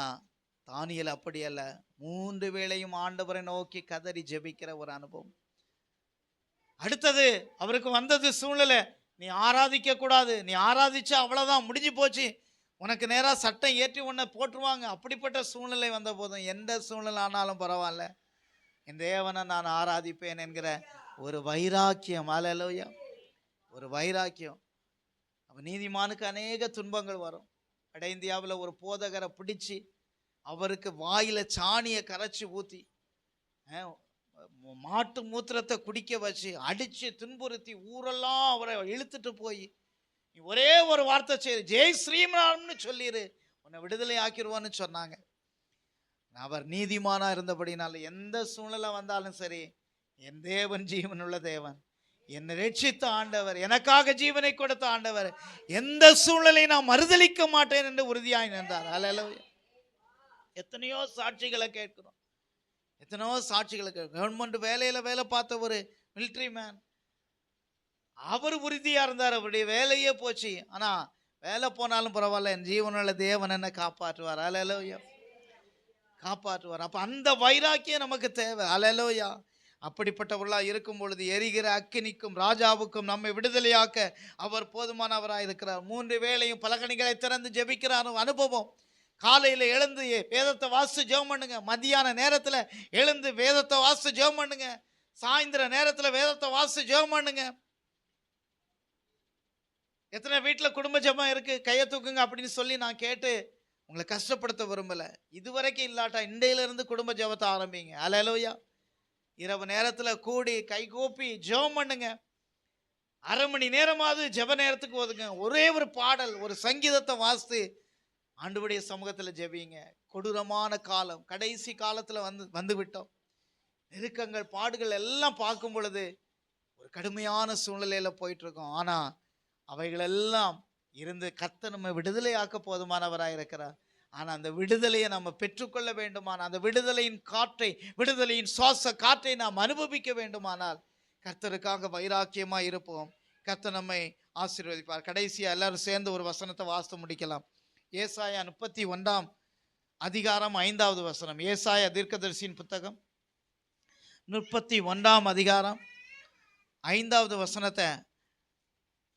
தானியேல் அப்படி அல்ல, 3 வேளையும் ஆண்டவரை நோக்கி கதறி ஜெபிக்கிற ஒரு அனுபவம். அடுத்தது அவருக்கு வந்தது சூழ்நிலை, நீ ஆராதிக்க கூடாது, நீ ஆராதிச்சா அவ்வளவுதான், முடிஞ்சு போச்சு, உனக்கு நேரா சட்டம் ஏற்றி உன்னை போட்டுருவாங்க. அப்படிப்பட்ட சூழ்நிலை வந்த போதும் எந்த சூழ்நிலை ஆனாலும் பரவாயில்ல, என் தேவனை நான் ஆராதிப்பேன் என்கிற ஒரு வைராக்கியம். அல்லேலூயா, ஒரு வைராக்கியம். அப்ப நீதிமானுக்கு அநேக துன்பங்கள் வரும். வட இந்தியாவில் ஒரு போதகரை பிடிச்சி அவருக்கு வாயில சாணியை கரைச்சி ஊற்றி மாட்டு மூத்திரத்தை குடிக்க வச்சு அடிச்சு துன்புறுத்தி ஊரெல்லாம் அவரை இழுத்துட்டு போய், நீ ஒரே ஒரு வார்த்தை செய்து ஜெய் ஸ்ரீராம்னு சொல்லிடு, உன்னை விடுதலை ஆக்கிடுவான்னு சொன்னாங்க. அவர் நீதிமானா இருந்தபடினால எந்த சூழ்நிலை வந்தாலும் சரி, என் தேவன் ஜீவனுள்ள தேவன், என்னை ரட்சித்த ஆண்டவர், எனக்காக ஜீவனை கொடுத்த ஆண்டவர், எந்த சூழ்நிலையை நான் மறுதலிக்க மாட்டேன் என்று உறுதியாய் நின்றார். அல்லேலூயா. எத்தனையோ சாட்சிகளை கேட்கிறோம், எத்தனையோ சாட்சிகளை கேட்கிறோம். கவர்மெண்ட் வேலையில வேலை பார்த்த ஒரு மிலிட்ரி மேன், அவர் உறுதியா இருந்தார், அவருடைய வேலையே போச்சு, ஆனா வேலை போனாலும் பரவாயில்ல, என் ஜீவனுள்ள தேவன் என்ன காப்பாற்றுவார். அல்லேலூயா, காப்பாற்றுவார். அப்ப அந்த வைராக்கியம் நமக்கு தேவை. அல்லேலூயா. அப்படிப்பட்டவர்களா இருக்கும் பொழுது எரிகிற அக்கினிக்கும் ராஜாவுக்கும் நம்மை விடுதலையாக்க அவர் போதுமானவராக இருக்கிறார். 3 வேளையும் பலகணிகளை திறந்து ஜெபிக்கிற அனுபவம். காலையில் எழுந்து வேதத்தை வாசித்து ஜெபம் பண்ணுங்க, மதியான நேரத்தில் எழுந்து வேதத்தை வாசித்து ஜெபம் பண்ணுங்க, சாயந்தர நேரத்தில் வேதத்தை வாசித்து ஜெபம் பண்ணுங்க. எத்தனை வீட்டில் குடும்ப ஜெபம் இருக்கு, கையை தூக்குங்க அப்படின்னு சொல்லி நான் கேட்டு உங்களை கஷ்டப்படுத்த விரும்பல. இதுவரைக்கும் இல்லாட்டா இன்றையிலிருந்து குடும்ப ஜெபத்தை ஆரம்பிங்க. அல்லேலூயா. இரவு நேரத்தில் கூடி கைகூப்பி ஜெபம் பண்ணுங்க. அரை மணி நேரமாவது ஜெப நேரத்துக்கு ஒதுங்க. ஒரே ஒரு பாடல், ஒரு சங்கீதத்தை வாசித்து ஆண்டவருடைய சமூகத்தில் ஜெபிங்க. கொடூரமான காலம், கடைசி காலத்தில் வந்து விட்டோம். நெருக்கங்கள், பாடுகள் எல்லாம் பார்க்கும் பொழுது ஒரு கடுமையான சூழ்நிலையில போயிட்டு இருக்கோம். ஆனா அவைகளெல்லாம் இருந்து கர்த்தர் நம்ம விடுதலை ஆக்க போதுமானவராக இருக்கிறார். ஆனா அந்த விடுதலையை நம்ம பெற்றுக்கொள்ள வேண்டுமானால், அந்த விடுதலையின் காற்றை, விடுதலையின் சுவாச காற்றை நாம் அனுபவிக்க வேண்டுமானால் கர்த்தருக்காக வைராக்கியமா இருப்போம். கர்த்தர் நம்மை ஆசீர்வதிப்பார். கடைசியா எல்லாரும் சேர்ந்து ஒரு வசனத்தை வாசித்து முடிக்கலாம். ஏசாயா 31 அதிகாரம் 5வது வசனம். ஏசாயா தீர்க்கதரிசியின் புத்தகம் 31 அதிகாரம் 5வது வசனத்தை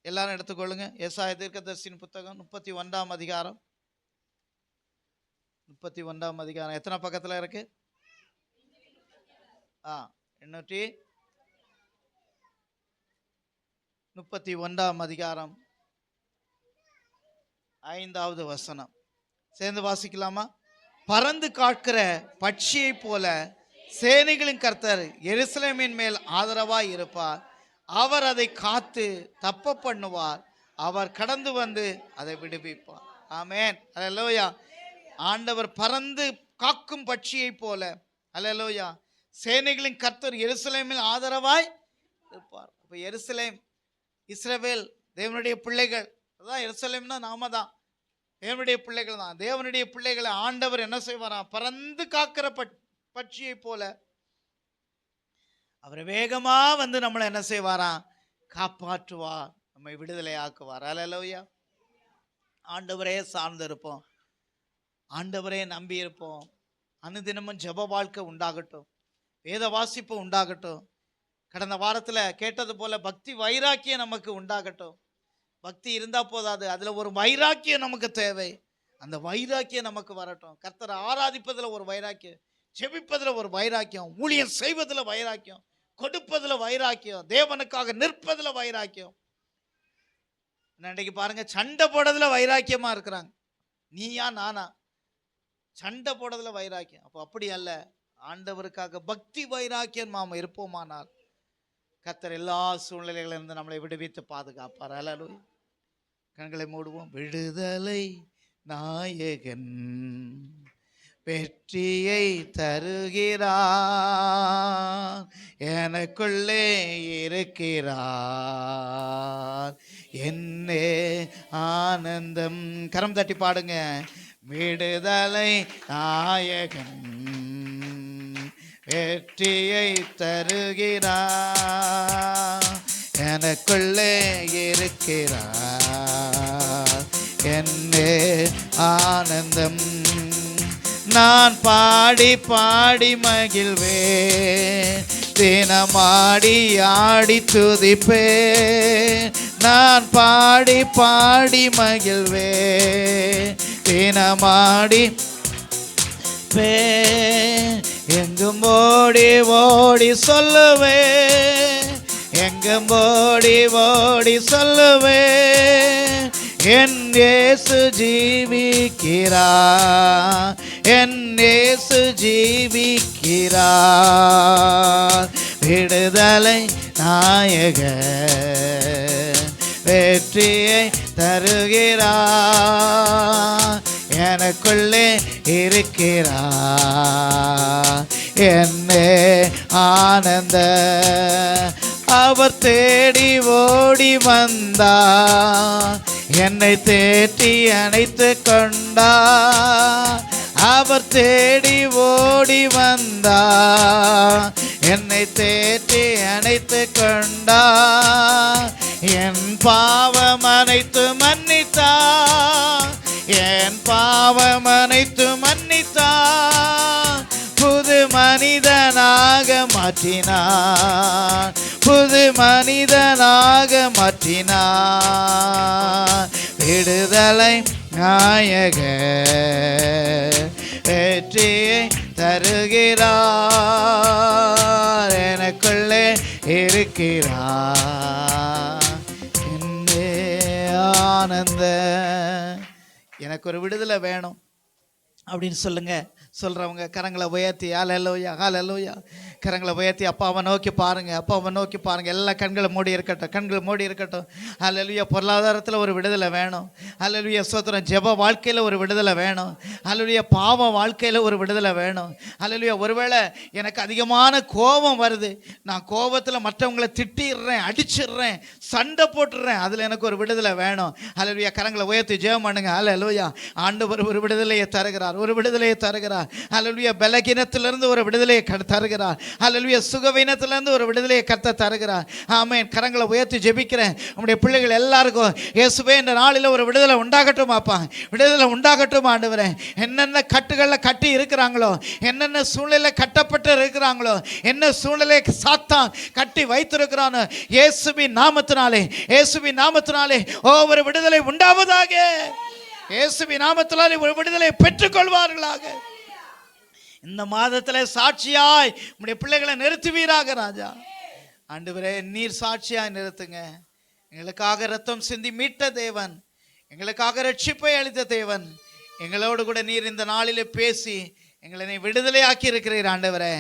எல்லாரும் எடுத்துக்கொள்ளுங்க. ஏசாயா தீர்க்கதரிசியின் புத்தகம் 31 அதிகாரம் 31 அதிகாரம் எத்தனை பக்கத்துல இருக்கு? 831 அதிகாரம் 5வது வசனம் சேர்ந்து வாசிக்கலாமா? பறந்து காக்கிற பட்சியை போல சேனைகளின் கர்த்தர் எருசலேமின் மேல் ஆதரவாய் இருப்பார். அவர் அதை காத்து தப்ப பண்ணுவார். அவர் கடந்து வந்து அதை விடுவிப்பார். ஆமென். அல்லேலூயா. ஆண்டவர் பறந்து காக்கும் பட்சியை போல, அல்லேலூயா, சேனைகளின் கர்த்தர் எருசலேமில் ஆதரவாய் இருப்பார். இப்போ எருசலேம், இஸ்ரவேல் தேவனுடைய பிள்ளைகள். அதான் எருசலேம்னா நாம தான், தேவனுடைய பிள்ளைகள் தான். தேவனுடைய பிள்ளைகளை ஆண்டவர் என்ன செய்வாராம்? பறந்து காக்கிற பட்சியை போல அவர் வேகமா வந்து நம்மளை என்ன செய்வாராம்? காப்பாற்றுவார், நம்மை விடுதலை ஆக்குவார். அல்லேலூயா. ஆண்டவரே சார்ந்து இருப்போம், ஆண்டவரே நம்பி இருப்போம். அனுதினமும் ஜெப வாழ்க்கை உண்டாகட்டும், வேத வாசிப்பு உண்டாகட்டும். கடந்த வாரத்தில் கேட்டது போல பக்தி வைராக்கியம் நமக்கு உண்டாகட்டும். பக்தி இருந்தா போதாது, அதுல ஒரு வைராக்கியம் நமக்கு தேவை. அந்த வைராக்கியம் நமக்கு வரட்டும். கர்த்தரை ஆராதிப்பதில் ஒரு வைராக்கியம், ஜெபிப்பதில் ஒரு வைராக்கியம், ஊழியம் செய்வதில் வைராக்கியம், கொடுப்பதில் வைராக்கியம், தேவனுக்காக நிற்பதில் வைராக்கியம். இன்றைக்கு பாருங்க, சண்டை போடுறதுல வைராக்கியமா இருக்கிறாங்க. நீயா நானா, சண்டை போடுறதுல வைராக்கியம். அப்போ அப்படி அல்ல, ஆண்டவருக்காக பக்தி வைராக்கியம் நாம் இருப்போமானால் கர்த்தர் எல்லா சூழ்நிலைகளிலிருந்து நம்மளை விடுவித்து பாதுகாப்பார். அல்லேலூயா. கண்களை மூடுவோம். விடுதலை நாயகன் வெற்றியை தருகிறார், எனக்குள்ளே இருக்கிறார், என்னே ஆனந்தம். கரம் தட்டி பாடுங்க. விடுதலை நாயகன் வெற்றியை தருகிறார். எனக்குள்ளே இருக்கிறார் என்னே ஆனந்தம். நான் பாடி பாடி மகிழ்வேன், தினமாடி ஆடி துதிப்பேன். நான் பாடி பாடி மகிழ்வேன், தினமாடி எங்கும் ஓடி ஓடி சொல்லுவேன், எங்கும் ஓடி ஓடி சொல்லுவேன். என் இயேசு ஜீவிக்கிறார், என் இயேசு ஜீவிக்கிறார். விடுதலை நாயகன் வெற்றியை தருகிறார். எனக்குள்ளே இருக்கிறார் என்னே ஆனந்த. அவர் தேடி ஓடி வந்தார், என்னை தேற்றி அணைத்து கொண்டார். அவர் தேடி ஓடி வந்தார், என்னை தேற்றி அணைத்து கொண்டார். என் பாவம் அனைத்து மன்னித்தார், என் பாவம் அனைத்து மன்னித்தார். புது மனிதனாக மாற்றினார், புது மனிதனாக மாற்றினார். விடுதலை நாயகன் வெற்றியை தருகிறார். எனக்குள்ளே இருக்கிறார் என்னே ஆனந்த. எனக்கு ஒரு விடுதலை வேணும் அப்படின்னு சொல்லுங்க. சொல்றவங்க கரங்களை உயர்த்தி ஹல்லேலூயா ஹல்லேலூயா கரங்களை உயர்த்தி அப்பாவை நோக்கி பாருங்க, அப்பாவை நோக்கி பாருங்க. எல்லா கண்களை மூடி இருக்கட்டும், கண்கள் மூடி இருக்கட்டும். ஹல்லேலூயா. பொருளாதாரத்தில் ஒரு விடுதலை வேணும். ஹல்லேலூயா ஸ்தோத்திரம். ஜெப வாழ்க்கையில் ஒரு விடுதலை வேணும். ஹல்லேலூயா. பாவ வாழ்க்கையில் ஒரு விடுதலை வேணும். ஹல்லேலூயா. ஒருவேளை எனக்கு அதிகமான கோபம் வருது, நான் கோபத்தில் மற்றவங்களை திட்டிடுறேன், அடிச்சிடுறேன், சண்டை போட்டுடுறேன், அதில் எனக்கு ஒரு விடுதலை வேணும். ஹல்லேலூயா. கரங்களை உயர்த்தி ஜெபம் பண்ணுங்க. ஹல்லேலூயா. ஆண்டவர் ஒரு விடுதலையை தருகிறார், ஒரு விடுதலையை தருகிறார். ஹல்லேலூயா. பலகீனத்திலிருந்து ஒரு விடுதலையை தருகிறார். ஹல்லேலூயா. சுகவீனத்திலிருந்து ஒரு விடுதலையை கர்த்தர் தருகிறார். ஆமென். கரங்களை உயர்த்தி ஜெபிக்கிறேன். நம்முடைய பிள்ளைகள் எல்லாருக்கும் இயேசுவே இந்த நாளில் ஒரு விடுதலை உண்டாகட்டும் அப்பா, விடுதலை உண்டாகட்டும் ஆண்டவரே. என்னென்ன கட்டுகளில் கட்டி இருக்கிறாங்களோ, என்னென்ன சூழ்நிலை கட்டப்பட்டு இருக்கிறாங்களோ, என்ன சூழ்நிலை சாத்தான் கட்டி வைத்திருக்கிறானோ, இயேசுவின் நாமத்தினாலே, இயேசுவின் நாமத்தினாலே ஒரு விடுதலை உண்டாவதாக. இயேசுவின் நாமத்தினாலே ஒரு விடுதலை பெற்றுக்கொள்வார்களாக. இந்த மாதத்தில் சாட்சியாய் உம்முடைய பிள்ளைகளை நிறுத்துவீராக ராஜா. ஆண்டவரே நீர் சாட்சியாய் நிறுத்துங்க. எங்களுக்காக ரத்தம் சிந்தி மீட்ட தேவன், எங்களுக்காக ரட்சிப்பை அளித்த தேவன், எங்களோடு கூட நீர் இந்த நாளிலே பேசி எங்களை விடுதலையாக்கி இருக்கிறீர் ஆண்டவரே.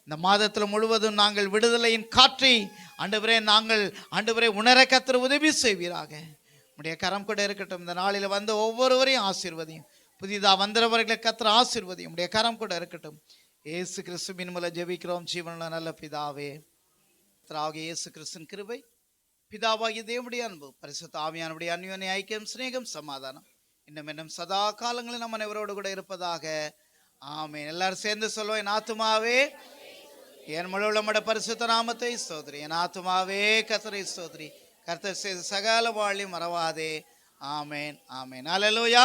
இந்த மாதத்தில் முழுவதும் நாங்கள் விடுதலையின் காற்றை ஆண்டவரே நாங்கள் ஆண்டவரே உணர கர்த்தர் உதவி செய்வீராக. உடைய கரம் கூட இருக்கட்டும். இந்த நாளில் வந்து ஒவ்வொருவரையும் ஆசீர்வதியும், புதிதாக வந்தவர்களை கர்த்தர் ஆசீர்வதியும். உடைய கரம் கூட இருக்கட்டும். இயேசு கிறிஸ்துவின் மூலம் ஜெபிக்கிறோம் ஜீவனுள்ள நல்ல பிதாவே. இயேசு கிறிஸ்துவின் கிருபை, பிதாவாகிய தேவனுடைய அன்பு, பரிசுத்த ஆவியானவருடைய அன்யோன்ய ஐக்கியம், சிநேகம், சமாதானம் இன்னும் சதா காலங்களில் நம்ம அனைவரோடு கூட இருப்பதாக. ஆமென். எல்லாரும் சேர்ந்து சொல்லுவோம். என் ஆத்துமாவே என் முழு உள்ளமட பரிசுத்த நாமத்தை ஸ்தோத்திரி. என் ஆத்துமாவே கர்த்தரை ஸ்தோத்திரி. கர்த்தர் செய்த சகல வாழ்வை மறவாதே. ஆமென் ஆமென். ஹல்லேலூயா.